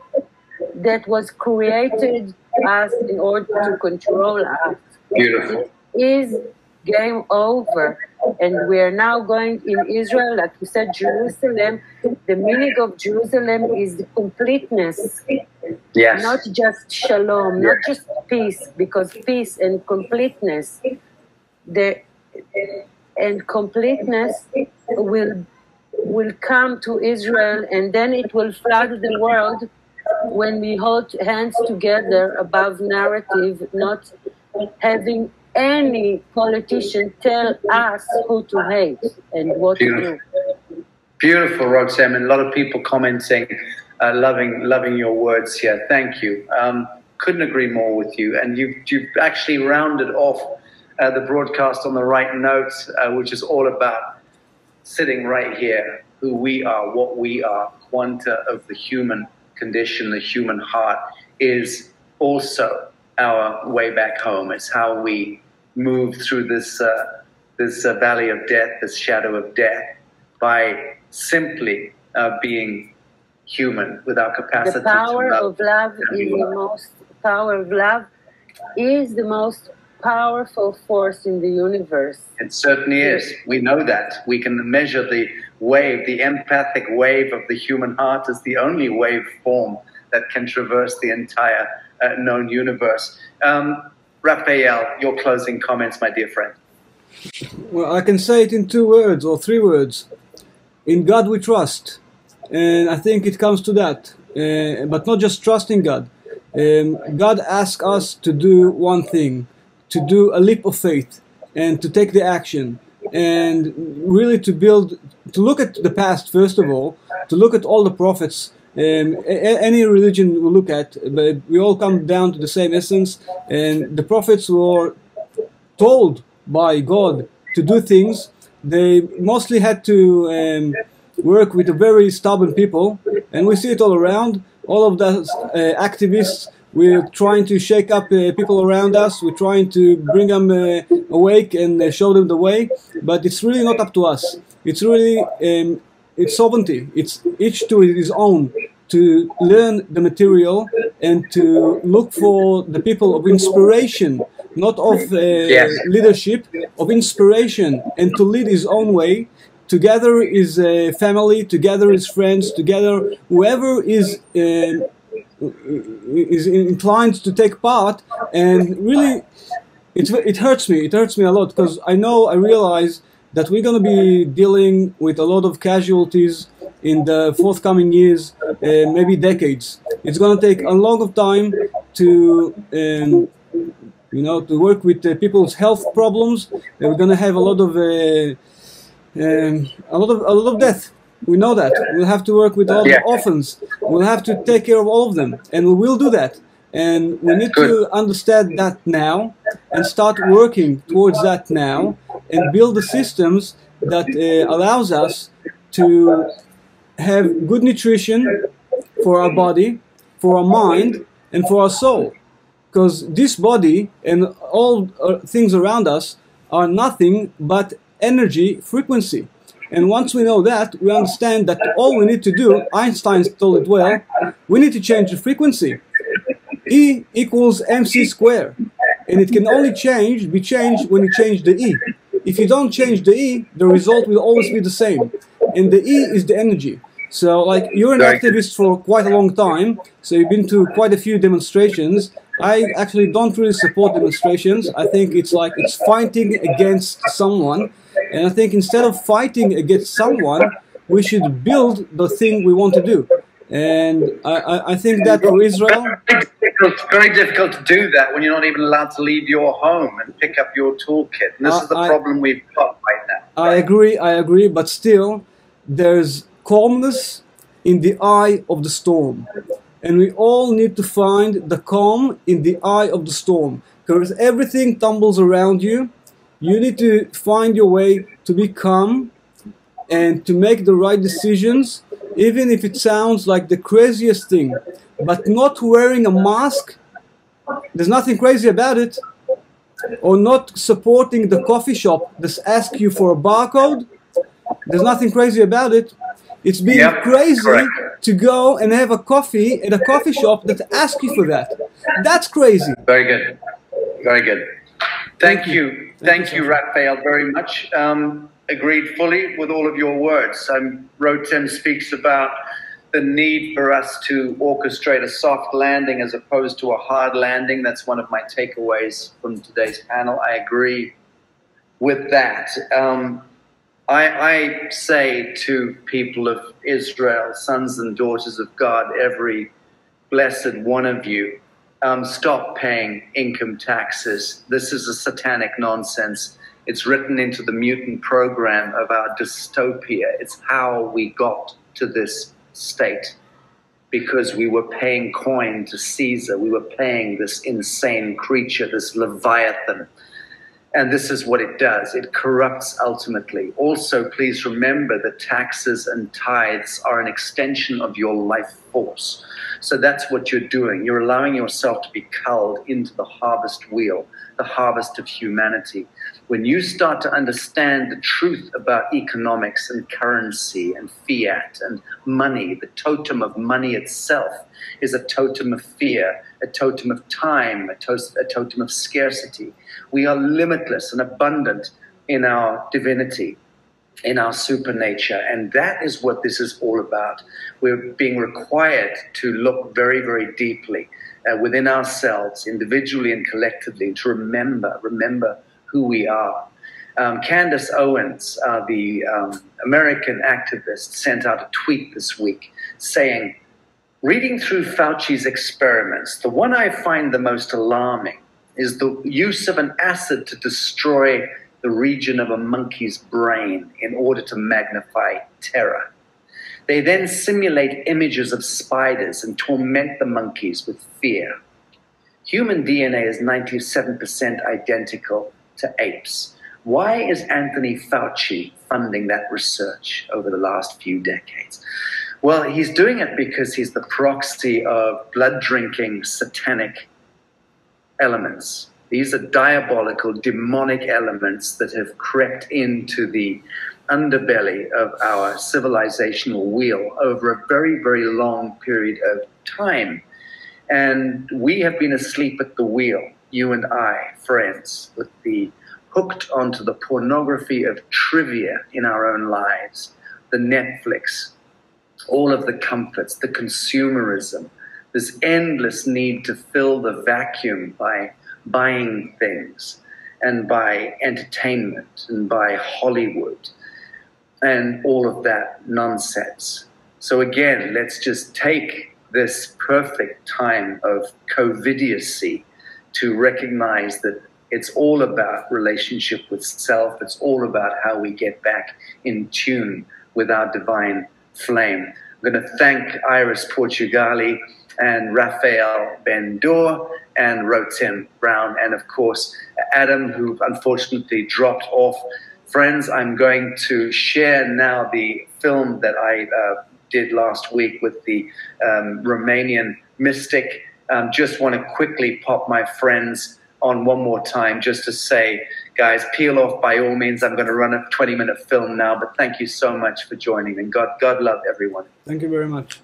that was created us in order to control us. Beautiful. It is game over. And we are now going in Israel, like you said, Jerusalem. The meaning of Jerusalem is the completeness. Yes. Not just shalom, not just peace, because peace and completeness, completeness will come to Israel, and then it will flood the world when we hold hands together above narrative, not having any politician tell us who to hate and what to do. Beautiful, Rotem, and a lot of people commenting, loving your words here. Thank you. Couldn't agree more with you. And you've actually rounded off the broadcast on the right notes, which is all about sitting right here, who we are, what we are, quanta of the human condition, the human heart, is also our way back home. It's how we move through this valley of death, this shadow of death, by simply being human with our capacity the power to love. Of love is the most power of love is the most powerful force in the universe. It certainly is. We know that. We can measure the wave, the empathic wave of the human heart is the only wave form that can traverse the entire known universe. Raphael, your closing comments, my dear friend. Well, I can say it in 2 words or 3 words. In God we trust. And I think it comes to that. But not just trusting God. God asks us to do one thing, to do a leap of faith and to take the action and really to look at the past, first of all, to look at all the prophets. Any religion we look at, but we all come down to the same essence, and the prophets were told by God to do things. They mostly had to work with a very stubborn people, and we see it all around. All of those activists, we're trying to shake up people around us. We're trying to bring them awake and show them the way, but it's really not up to us. It's really it's sovereignty. It's each to his own, to learn the material and to look for the people of inspiration, not of leadership, of inspiration, and to lead his own way. Together is family, together is friends, together whoever is inclined to take part. And really, it hurts me. It hurts me a lot because I realize that we're going to be dealing with a lot of casualties in the forthcoming years, maybe decades. It's going to take a lot of time to, to work with people's health problems. We're going to have a lot of death. We know that. We'll have to work with all the orphans. We'll have to take care of all of them, and we will do that. And we need to understand that now and start working towards that now and build the systems that allows us to have good nutrition for our body, for our mind, and for our soul. Because this body and all things around us are nothing but energy frequency. And once we know that, we understand that all we need to do, Einstein told it well, we need to change the frequency. E equals mc squared. And it can only be changed when you change the E. If you don't change the E, the result will always be the same. And the E is the energy. So, like, you're an activist for quite a long time, so you've been to quite a few demonstrations. I actually don't really support demonstrations. I think it's like it's fighting against someone. And I think instead of fighting against someone, we should build the thing we want to do. And I think that for Israel... It's very difficult to do that when you're not even allowed to leave your home and pick up your toolkit. And this is the problem we've got right now. I agree, but still, there's calmness in the eye of the storm. And we all need to find the calm in the eye of the storm. Because everything tumbles around you. You need to find your way to be calm and to make the right decisions, even if it sounds like the craziest thing. But not wearing a mask, there's nothing crazy about it. Or not supporting the coffee shop that asks you for a barcode, there's nothing crazy about it. It's being crazy to go and have a coffee at a coffee shop that asks you for that. That's crazy. Very good. Very good. Thank you. Thank you, Raphael, very much. Agreed fully with all of your words. Rotem speaks about the need for us to orchestrate a soft landing as opposed to a hard landing. That's one of my takeaways from today's panel. I agree with that. I say to people of Israel, sons and daughters of God, every blessed one of you, stop paying income taxes. This is a satanic nonsense. It's written into the mutant program of our dystopia. It's how we got to this state, because we were paying coin to Caesar. We were paying this insane creature, this Leviathan. And this is what it does. It corrupts ultimately. Also, please remember that taxes and tithes are an extension of your life force. So that's what you're doing. You're allowing yourself to be culled into the harvest wheel, the harvest of humanity. When you start to understand the truth about economics and currency and fiat and money, the totem of money itself is a totem of fear, a totem of time, a totem of scarcity. We are limitless and abundant in our divinity, in our supernature, and that is what this is all about. We're being required to look very, very deeply within ourselves, individually and collectively, to remember who we are. Candace Owens, the American activist, sent out a tweet this week saying, reading through Fauci's experiments, the one I find the most alarming is the use of an acid to destroy the region of a monkey's brain in order to magnify terror. They then simulate images of spiders and torment the monkeys with fear. Human DNA is 97% identical to apes. Why is Anthony Fauci funding that research over the last few decades? Well, he's doing it because he's the proxy of blood-drinking satanic elements. These are diabolical, demonic elements that have crept into the underbelly of our civilizational wheel over a very, very long period of time. And we have been asleep at the wheel, you and I, friends, with the hooked onto the pornography of trivia in our own lives, the Netflix, all of the comforts, the consumerism, this endless need to fill the vacuum by buying things and by entertainment and by Hollywood and all of that nonsense. So again, let's just take this perfect time of COVIDiacy to recognize that it's all about relationship with self. It's all about how we get back in tune with our divine flame. I'm going to thank Iris Portugali and Raphael Ben Dor and Rotem Brown, and of course, Adam, who unfortunately dropped off. Friends, I'm going to share now the film that I did last week with the Romanian mystic. Just want to quickly pop my friends on one more time just to say, guys, peel off by all means. I'm going to run a 20-minute film now, but thank you so much for joining, and God love everyone. Thank you very much.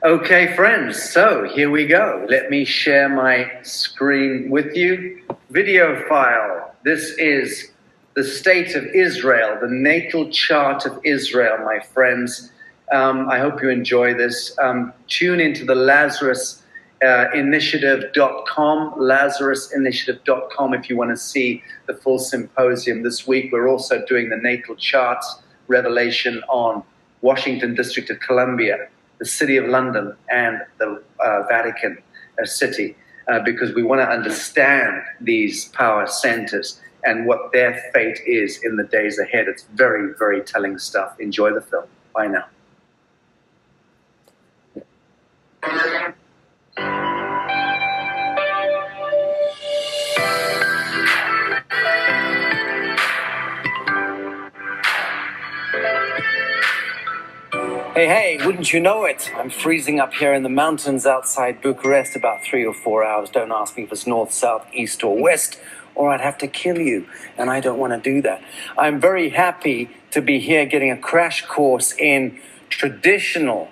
Okay, friends, so here we go. Let me share my screen with you. Video file. This is the state of Israel, the natal chart of Israel, my friends. I hope you enjoy this. Tune into the LazarusInitiative.com, LazarusInitiative.com if you want to see the full symposium this week. We're also doing the natal charts revelation on Washington District of Columbia, the City of London, and the Vatican City, because we want to understand these power centers and what their fate is in the days ahead. It's very, very telling stuff. Enjoy the film. Bye now. Hey, wouldn't you know it? I'm freezing up here in the mountains outside Bucharest, about 3 or 4 hours. Don't ask me if it's north, south, east, or west, or I'd have to kill you, and I don't want to do that. I'm very happy to be here getting a crash course in traditional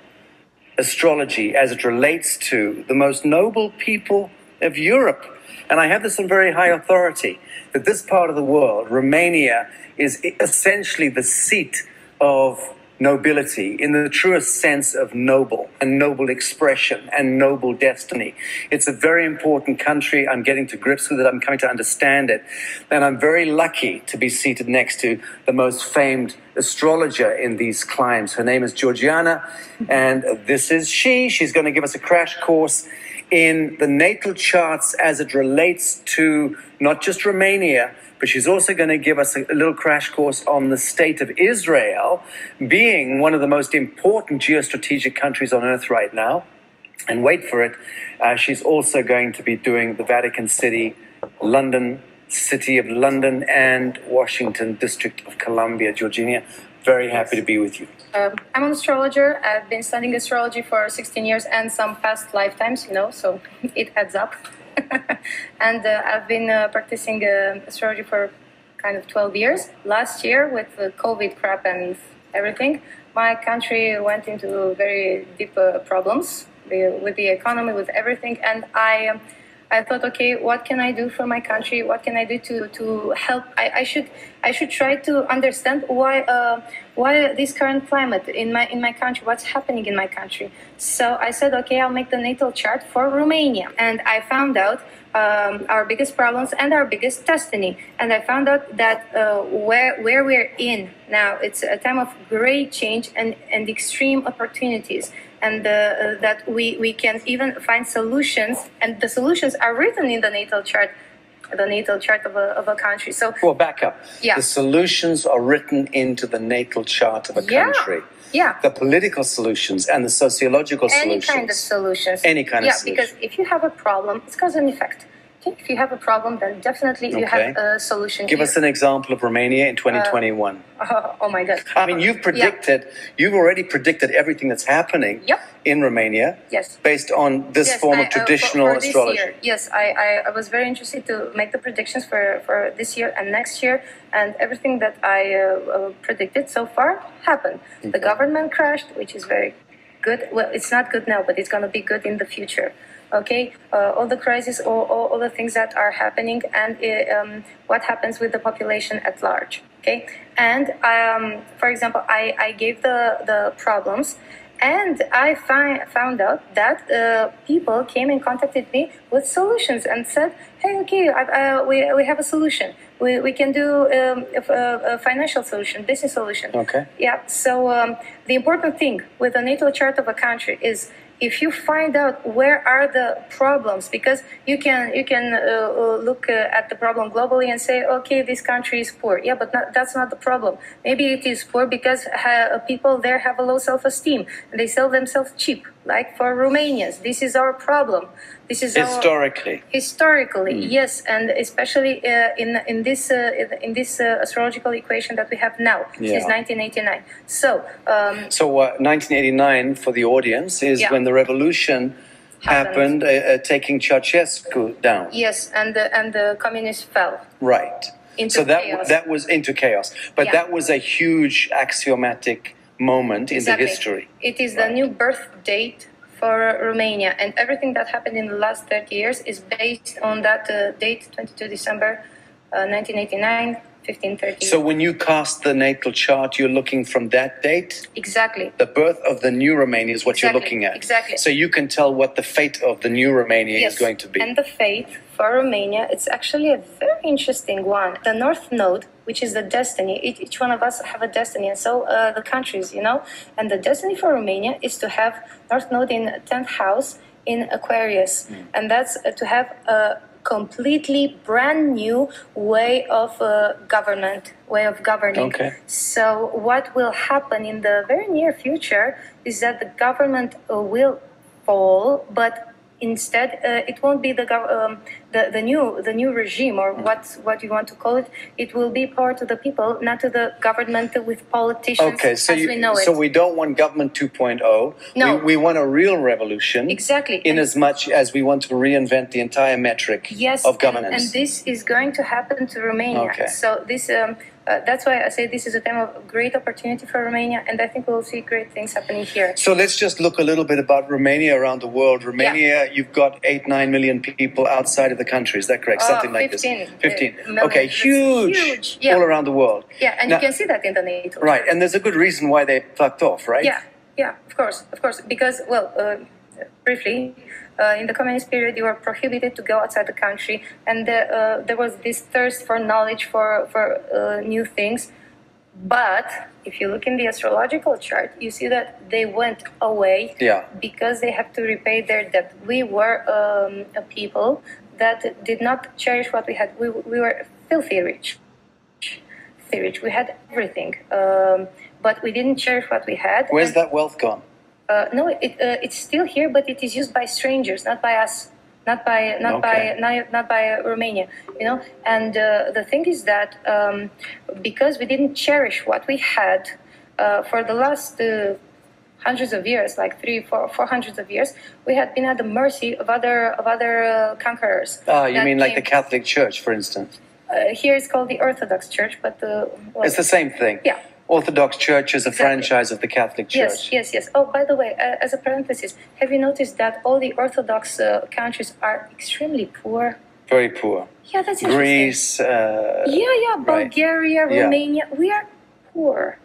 astrology as it relates to the most noble people of Europe. And I have this on very high authority, that this part of the world, Romania, is essentially the seat of nobility in the truest sense of noble and noble expression and noble destiny. It's a very important country. I'm getting to grips with it. I'm coming to understand it. And I'm very lucky to be seated next to the most famed astrologer in these climes. Her name is Georgiana, and this is she. She's going to give us a crash course in the natal charts as it relates to not just Romania, but she's also going to give us a little crash course on the state of Israel, being one of the most important geostrategic countries on earth right now. And wait for it, she's also going to be doing the Vatican City, London, City of London, and Washington, District of Columbia. Georgina, very happy to be with you. I'm an astrologer. I've been studying astrology for 16 years and some past lifetimes, you know, so it adds up. And I've been practicing astrology for kind of 12 years. Last year, with the COVID crap and everything, my country went into very deep problems with the economy, with everything. And I thought, okay, what can I do for my country? What can I do to help? I should try to understand why this current climate in my country, what's happening in my country. So I said, okay, I'll make the natal chart for Romania, and I found out our biggest problems and our biggest destiny. And I found out that where we're in now, it's a time of great change and extreme opportunities. And that we can even find solutions, and the solutions are written in the natal chart of a country. So, well, back up. Yeah. The solutions are written into the natal chart of a country. Yeah. The political solutions and the sociological solutions. Any kind of solutions. Any kind of solution. Yeah, because if you have a problem, it's cause and effect. Okay? If you have a problem, then definitely you have a solution. Give us an example of Romania in 2021. Oh my God. I mean, you've already predicted everything that's happening in Romania based on this form of traditional astrology. Year. Yes, I was very interested to make the predictions for this year and next year, and everything that I predicted so far happened. Okay. The government crashed, which is very good. Well, it's not good now, but it's going to be good in the future. Okay, all the crises, all the things that are happening, and what happens with the population at large. Okay, and for example, I gave the problems, and I found out that people came and contacted me with solutions and said, hey, okay, we have a solution. We can do a financial solution, business solution. Okay. Yeah. So the important thing with the natal chart of a country is, if you find out where are the problems, because you can look at the problem globally and say, okay, this country is poor. Yeah, but that's not the problem. Maybe it is poor because people there have a low self-esteem and they sell themselves cheap, like for Romanians. This is our problem. This is historically, yes, and especially in this astrological equation that we have now since 1989. So, 1989 for the audience is when the revolution happened, taking Ceausescu down. Yes, and the communists fell. Right. So that was into chaos, but that was a huge axiomatic moment in the history. It is the new birth date for Romania, and everything that happened in the last 30 years is based on that date, 22 December 1989, 1530. So when you cast the natal chart, you're looking from that date? Exactly. The birth of the new Romania is what you're looking at. Exactly. So you can tell what the fate of the new Romania is going to be. And the fate for Romania, it's actually a very interesting one. The North Node, which is the destiny, each one of us have a destiny, and so the countries, you know. And the destiny for Romania is to have North Node in 10th house in Aquarius. And that's to have a completely brand new way of governing. Okay. So what will happen in the very near future is that the government will fall, but instead, it won't be the new regime, or what you want to call it. It will be power to the people, not to the government with politicians. Okay, so as we know it. So we don't want government 2.0. No, we want a real revolution. Exactly. In as much as we want to reinvent the entire metric of governance. And this is going to happen to Romania. Okay. So this that's why I say this is a time of great opportunity for Romania, and I think we'll see great things happening here. So let's just look a little bit about Romania around the world. Romania, you've got 8-9 million people outside of the country. Is that correct? Something like 15, this. 15. Million. Okay, huge. Yeah. All around the world. Yeah, and you can see that in the NATO. Right, and there's a good reason why they fucked off, right? Yeah, of course, because, well, briefly, in the communist period, you were prohibited to go outside the country, and there was this thirst for knowledge, for new things. But if you look in the astrological chart, you see that they went away because they have to repay their debt. We were a people that did not cherish what we had. We were filthy rich. We had everything, but we didn't cherish what we had. Where's that wealth gone? No, it's still here, but it is used by strangers, not by us, not by Romania, you know. And the thing is that because we didn't cherish what we had for the last hundreds of years, like 400 of years, we had been at the mercy of other conquerors. You mean like the Catholic Church, for instance? Here it's called the Orthodox Church, but well, it's the same thing. Yeah. Orthodox Church is a franchise of the Catholic Church. Yes. Oh, by the way, as a parenthesis, have you noticed that all the Orthodox countries are extremely poor? Very poor. Yeah, that's interesting. Greece. Bulgaria, Romania. We are poor.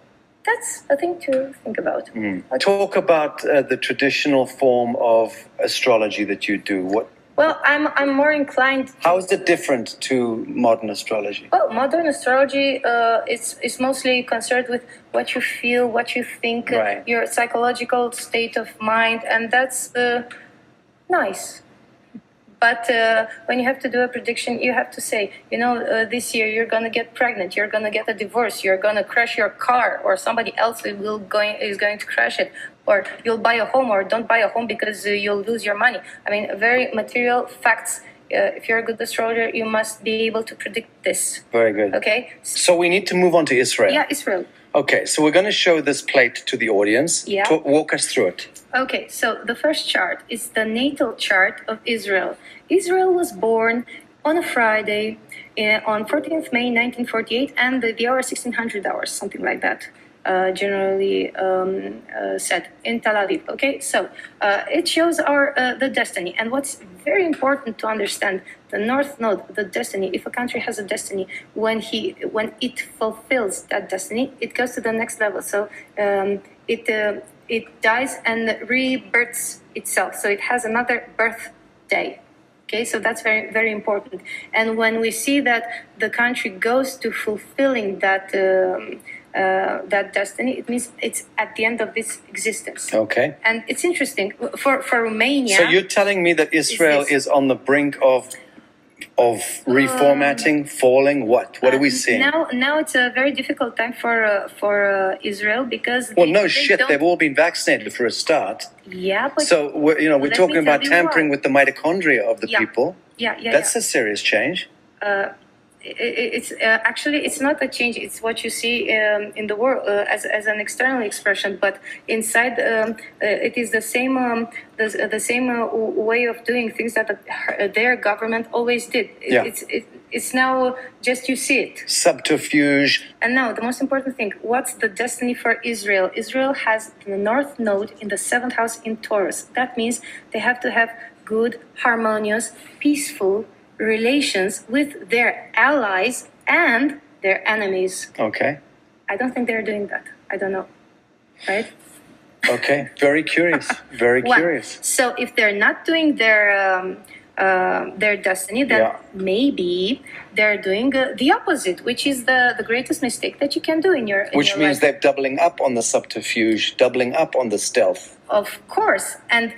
That's a thing to think about. Okay. Talk about the traditional form of astrology that you do. Well, I'm more inclined. How is it different to modern astrology? Well, modern astrology is mostly concerned with what you feel, what you think, your psychological state of mind, and that's nice. But when you have to do a prediction, you have to say, you know, this year you're going to get pregnant, you're going to get a divorce, you're going to crash your car, or somebody else is going to crash it, or you'll buy a home or don't buy a home because you'll lose your money. I mean, very material facts. If you're a good astrologer, you must be able to predict this. Very good. Okay. So we need to move on to Israel. Yeah, Israel. Okay, so we're going to show this plate to the audience. Yeah. Walk us through it. Okay, so the first chart is the natal chart of Israel. Israel was born on a Friday on 14th May 1948, and the hour 1600 hours, something like that. Generally said in Tel Aviv. Okay, so it shows the destiny, and what's very important to understand: the North Node, the destiny. If a country has a destiny, when it fulfills that destiny, it goes to the next level. So it dies and rebirths itself. So it has another birthday. Okay, so that's very, very important. And when we see that the country goes to fulfilling that destiny, it means it's at the end of its existence. Okay. And it's interesting for Romania. So you're telling me that Israel is on the brink of reformatting, falling. What are we seeing? Now it's a very difficult time for Israel because they've all been vaccinated for a start. Yeah, but so we're talking about tampering with the mitochondria of the people. Yeah. That's a serious change. It's actually it's not a change. It's what you see in the world as an external expression, but inside it is the same way of doing things that their government always did. It's now just you see it. Subterfuge. And now the most important thing: what's the destiny for Israel? Israel has the North Node in the 7th house in Taurus. That means they have to have good, harmonious, peaceful relations with their allies and their enemies. Okay. I don't think they're doing that. I don't know. Right? Okay. Very curious. Very curious. So if they're not doing their destiny, then maybe they're doing the opposite, which is the greatest mistake that you can do in your Which means life. they're doubling up on the subterfuge, doubling up on the stealth. Of course. And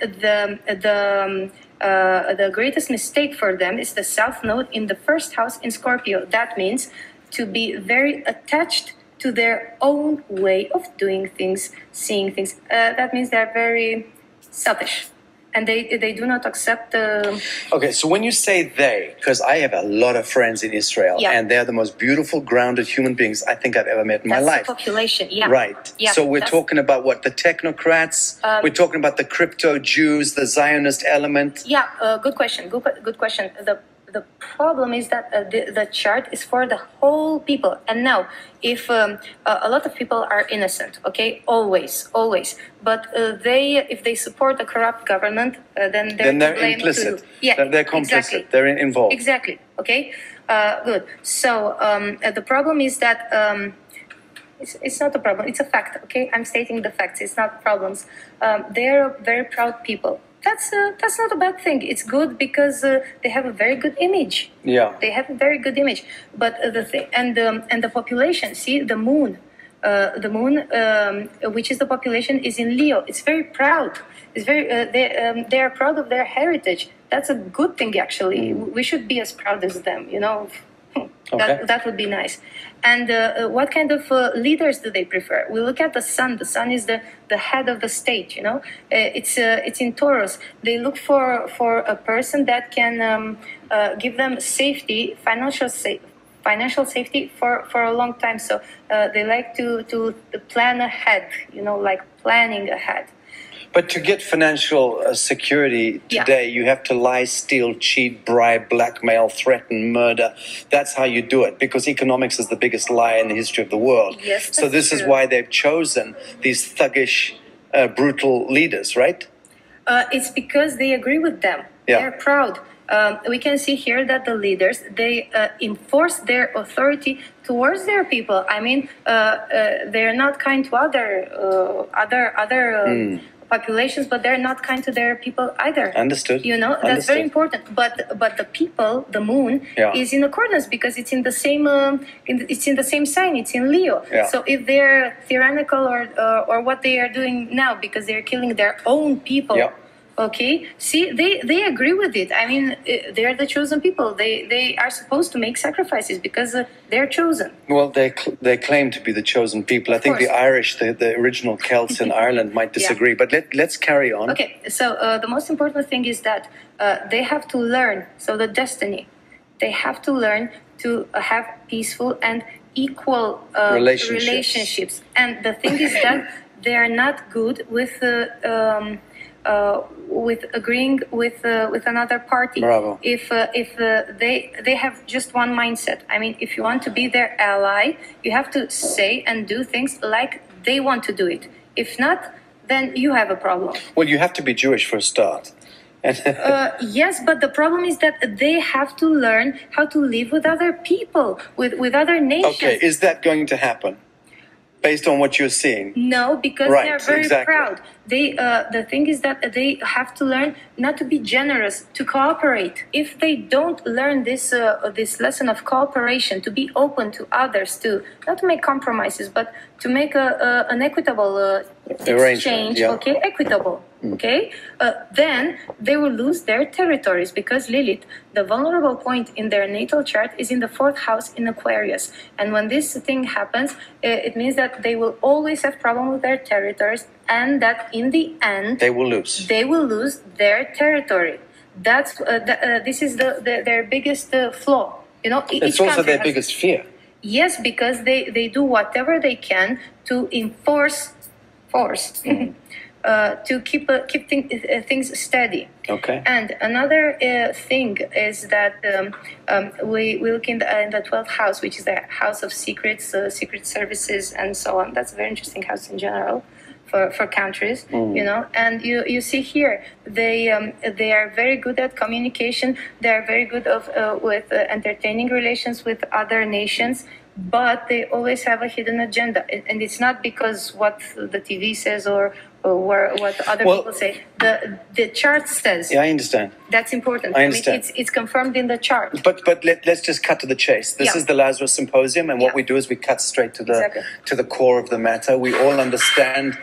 the greatest mistake for them is the South Node in the 1st house in Scorpio. That means to be very attached to their own way of doing things, seeing things. That means they're very selfish. And they do not accept... Okay, so when you say they, because I have a lot of friends in Israel, and they're the most beautiful, grounded human beings I think I've ever met in my life. That's the population, Right. Yeah, so we're talking about what? The technocrats? We're talking about the crypto Jews, the Zionist element? Yeah, good question. Good question. The the problem is that the chart is for the whole people. And now, if a lot of people are innocent, okay, always, but if they support a corrupt government, then they're implicit. Yeah, they're complicit. Exactly. They're involved. Exactly. Okay. Good. So the problem is that. It's not a problem. It's a fact. Okay, I'm stating the facts. It's not problems. They're very proud people. That's not a bad thing. It's good because they have a very good image. Yeah, they have a very good image. But the thing and the population. See the moon, which is the population, is in Leo. It's very proud. It's very they are proud of their heritage. That's a good thing actually. We should be as proud as them. You know. Okay. That would be nice. And what kind of leaders do they prefer? We look at the sun. The sun is the head of the state. You know, it's in Taurus. They look for a person that can give them safety, financial safety for a long time. So they like to plan ahead. You know, like planning ahead. But to get financial security today, you have to lie, steal, cheat, bribe, blackmail, threaten, murder. That's how you do it, because economics is the biggest lie in the history of the world. Yes, so this is why they've chosen these thuggish, brutal leaders, right? It's because they agree with them. Yeah. They're proud. We can see here that the leaders, they enforce their authority towards their people. I mean, they're not kind to other populations, but they're not kind to their people either. Understood. You know, that's very important. But the people, the moon, is in accordance because it's in the same it's in the same sign. It's in Leo. Yeah. So if they're tyrannical or what they are doing now because they're killing their own people. Yeah. Okay, see, they agree with it. I mean, they're the chosen people. They are supposed to make sacrifices because they're chosen. Well, they claim to be the chosen people. I think the Irish, the original Celts in Ireland, might disagree. But let's carry on. Okay, so the most important thing is that they have to learn. So the destiny, they have to learn to have peaceful and equal relationships. And the thing is that they are not good with agreeing with another party. Bravo. If they have just one mindset. I mean, if you want to be their ally, you have to say and do things like they want to do it. If not, then you have a problem. Well, you have to be Jewish for a start. Yes, but the problem is that they have to learn how to live with other people, with other nations. Okay, is that going to happen? Based on what you're seeing? No, because they are very proud. The thing is that they have to learn not to be generous, to cooperate. If they don't learn this lesson of cooperation, to be open to others, to not to make compromises, but to make an equitable exchange, okay, equitable. Okay, then they will lose their territories because Lilith, the vulnerable point in their natal chart, is in the 4th house in Aquarius. And when this thing happens, it means that they will always have problem with their territories, and that in the end they will lose. They will lose their territory. That's this is their biggest flaw. You know, it's also their biggest fear. Yes, because they do whatever they can to enforce force. To keep things steady. Okay. And another thing is that we look in the 12th house, which is the house of secrets, secret services, and so on. That's a very interesting house in general for countries, you know. And you see here, they are very good at communication. They are very good with entertaining relations with other nations. But they always have a hidden agenda, and it's not because what the TV says or what other people say. The chart says. Yeah, I understand. That's important. I understand. mean, it's confirmed in the chart. But let's just cut to the chase. This is the Lazarus Symposium, and what we do is we cut straight to the core of the matter. We all understand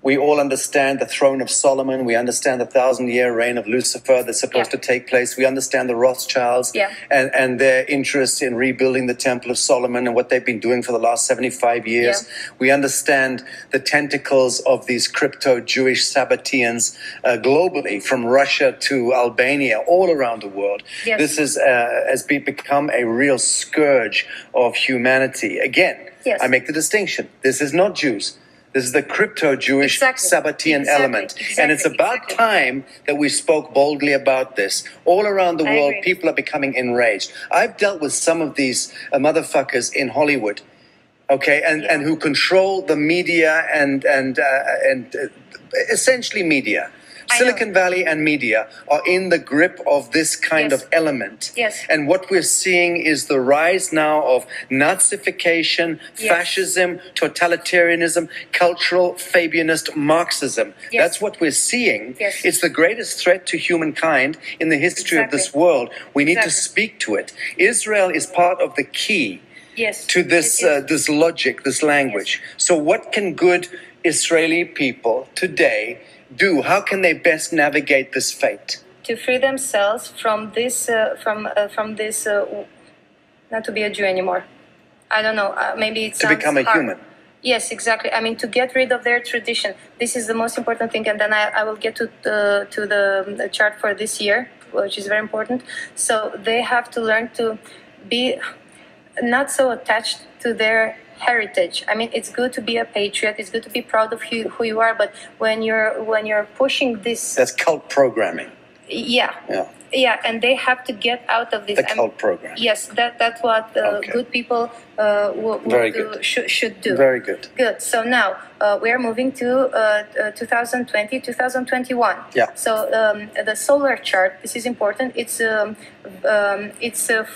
the throne of Solomon. We understand the 1,000-year reign of Lucifer that's supposed to take place. We understand the Rothschilds and their interest in rebuilding the Temple of Solomon and what they've been doing for the last 75 years. We understand the tentacles of these crypto-Jewish Sabbateans globally, from Russia to Albania, all around the world. This has become a real scourge of humanity. Again, I make the distinction. This is not Jews. This is the crypto-Jewish Sabbatean element. And it's about time that we spoke boldly about this. All around the world, people are becoming enraged. I've dealt with some of these motherfuckers in Hollywood, okay, and who control the media and essentially media. Silicon Valley and media are in the grip of this kind of element. Yes. And what we're seeing is the rise now of Nazification, fascism, totalitarianism, cultural Fabianist Marxism. Yes. That's what we're seeing. Yes. It's the greatest threat to humankind in the history of this world. We need to speak to it. Israel is part of the key to this, this logic, this language. So what can good Israeli people today do? How can they best navigate this fate? To free themselves from this, not to be a Jew anymore. I don't know. Maybe it's to become a human. Yes, exactly. I mean, to get rid of their tradition. This is the most important thing, and then I will get to the chart for this year, which is very important. So they have to learn to be not so attached to their heritage. I mean, it's good to be a patriot. It's good to be proud of who you are. But when you're pushing this, that's cult programming. Yeah, and they have to get out of this. The cult program. Yes, that's what good people should do. Very good. Good. So now we are moving to 2020, 2021. Yeah. So the solar chart. This is important. It's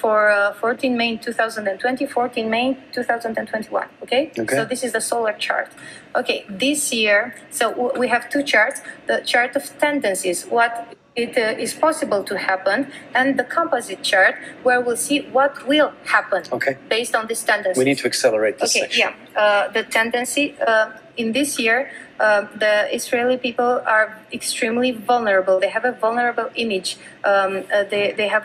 for 14 May 2020, 14 May 2021. Okay. So this is the solar chart. Okay. This year, so we have two charts. The chart of tendencies. What it is possible to happen, and the composite chart where we'll see what will happen based on this tendency. We need to accelerate this section. The tendency in this year, the Israeli people are extremely vulnerable. They have a vulnerable image. They have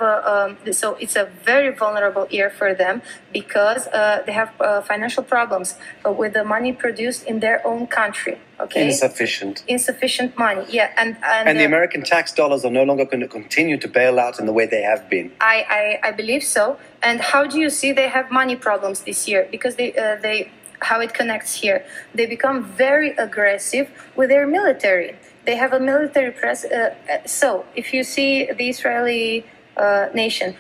so it's a very vulnerable year for them because they have financial problems with the money produced in their own country. Insufficient money. Yeah, and the American tax dollars are no longer going to continue to bail out in the way they have been. I believe so. And how do you see they have money problems this year? Because they how it connects here. They become very aggressive with their military. They have a military press. So if you see the Israeli nation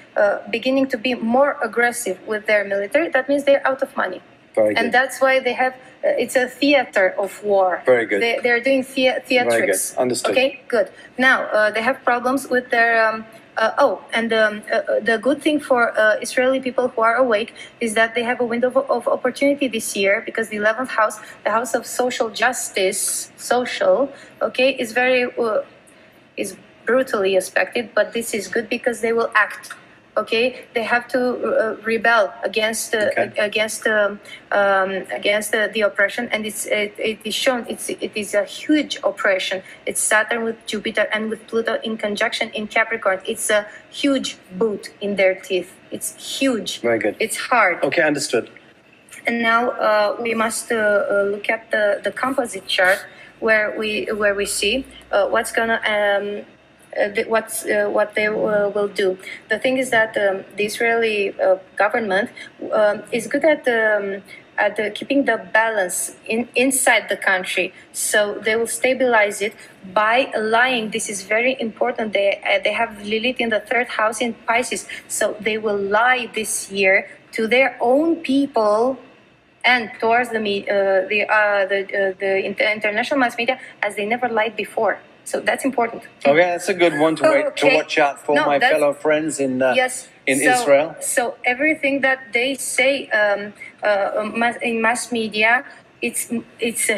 beginning to be more aggressive with their military, that means they're out of money. Very good. And that's why they have, it's a theater of war. Very good. They're doing theatrics. Very good. Understood. Okay, good. Now, they have problems with their... the good thing for Israeli people who are awake is that they have a window of opportunity this year because the 11th house, the house of social justice, is very is brutally aspected, but this is good because they will act. They have to rebel against the oppression, and it is shown it is a huge oppression. It's Saturn with Jupiter and with Pluto in conjunction in Capricorn. It's a huge boot in their teeth. It's huge. Very good. It's hard. Okay, understood. And now we must look at the composite chart where we see what's gonna. What they will do. The thing is that the Israeli government is good at keeping the balance inside the country. So they will stabilize it by lying. This is very important. They have Lilith in the 3rd house in Pisces. So they will lie this year to their own people and towards the international mass media as they never lied before. So that's important. Okay, that's a good one to watch out for, my fellow friends in Israel. So everything that they say in mass media, it's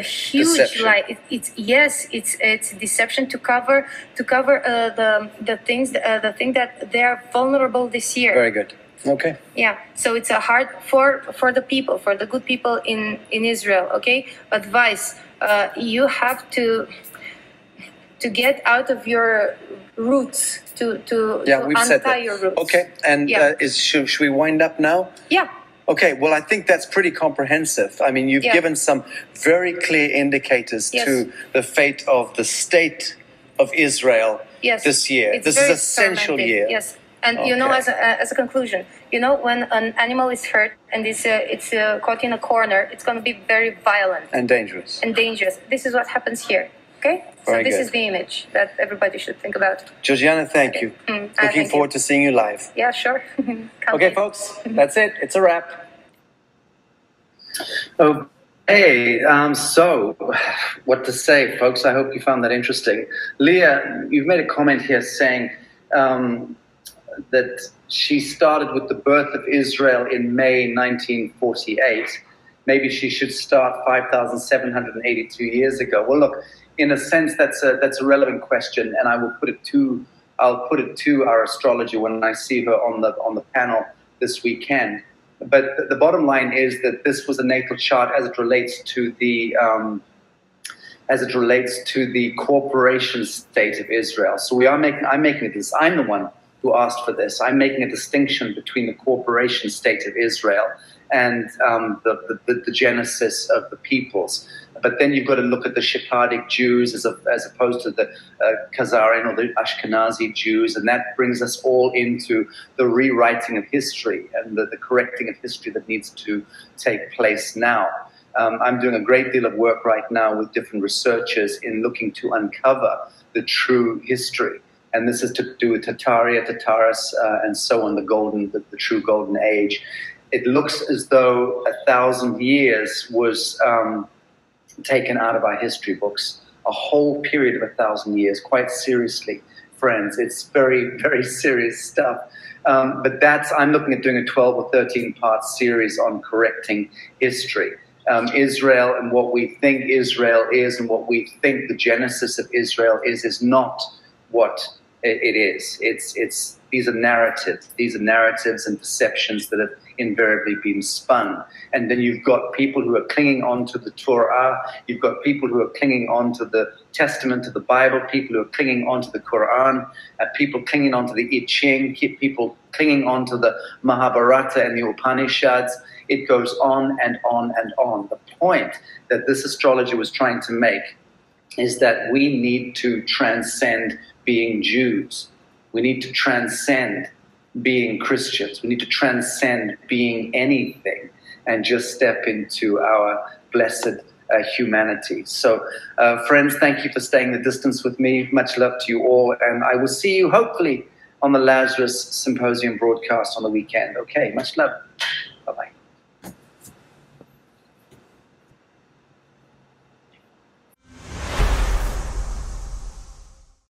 a huge deception. lie. It's deception to cover the thing that they are vulnerable this year. Very good. Okay. Yeah. So it's a hard for the people, for the good people in Israel. Okay. Advice: you have to get out of your roots, to untie your roots. Okay, and should we wind up now? Yeah. Okay, well, I think that's pretty comprehensive. I mean, you've given some very clear indicators to the fate of the state of Israel this year. This is an essential year. Yes. And you know, as a conclusion, you know, when an animal is hurt and it's caught in a corner, it's going to be very violent and dangerous. This is what happens here. Okay, so this is the image that everybody should think about. Georgiana, thank you. Looking forward to seeing you live. Yeah, sure. Okay, folks, that's it. It's a wrap. Okay, so what to say, folks? I hope you found that interesting. Leah, you've made a comment here saying that she started with the birth of Israel in May 1948. Maybe she should start 5,782 years ago. Well, look, in a sense, that's a relevant question, and I'll put it to our astrologer when I see her on the panel this weekend. But the bottom line is that this was a natal chart as it relates to the corporation state of Israel. So I'm making this. I'm the one who asked for this. I'm making a distinction between the corporation state of Israel and the genesis of the peoples. But then you've got to look at the Sephardic Jews as opposed to the Khazarian or the Ashkenazi Jews, and that brings us all into the rewriting of history and the correcting of history that needs to take place now. I'm doing a great deal of work right now with different researchers in looking to uncover the true history. And this is to do with Tataria, Tataris, and so on, the true golden age. It looks as though 1,000 years was taken out of our history books, a whole period of 1,000 years, quite seriously, friends. It's very, very serious stuff. But I'm looking at doing a 12 or 13-part series on correcting history. Israel and what we think Israel is and what we think the genesis of Israel is not what it is. These are narratives. These are narratives and perceptions that have invariably been spun. And then you've got people who are clinging on to the Torah. You've got people who are clinging on to the Testament, to the Bible, people who are clinging on to the Quran, people clinging on to the I Ching, people clinging on to the Mahabharata and the Upanishads. It goes on and on and on. The point that this astrologer was trying to make is that we need to transcend being Jews. We need to transcend being Christians. We need to transcend being anything and just step into our blessed humanity. So, friends, thank you for staying the distance with me. Much love to you all. And I will see you hopefully on the Lazarus Symposium broadcast on the weekend. Okay, much love.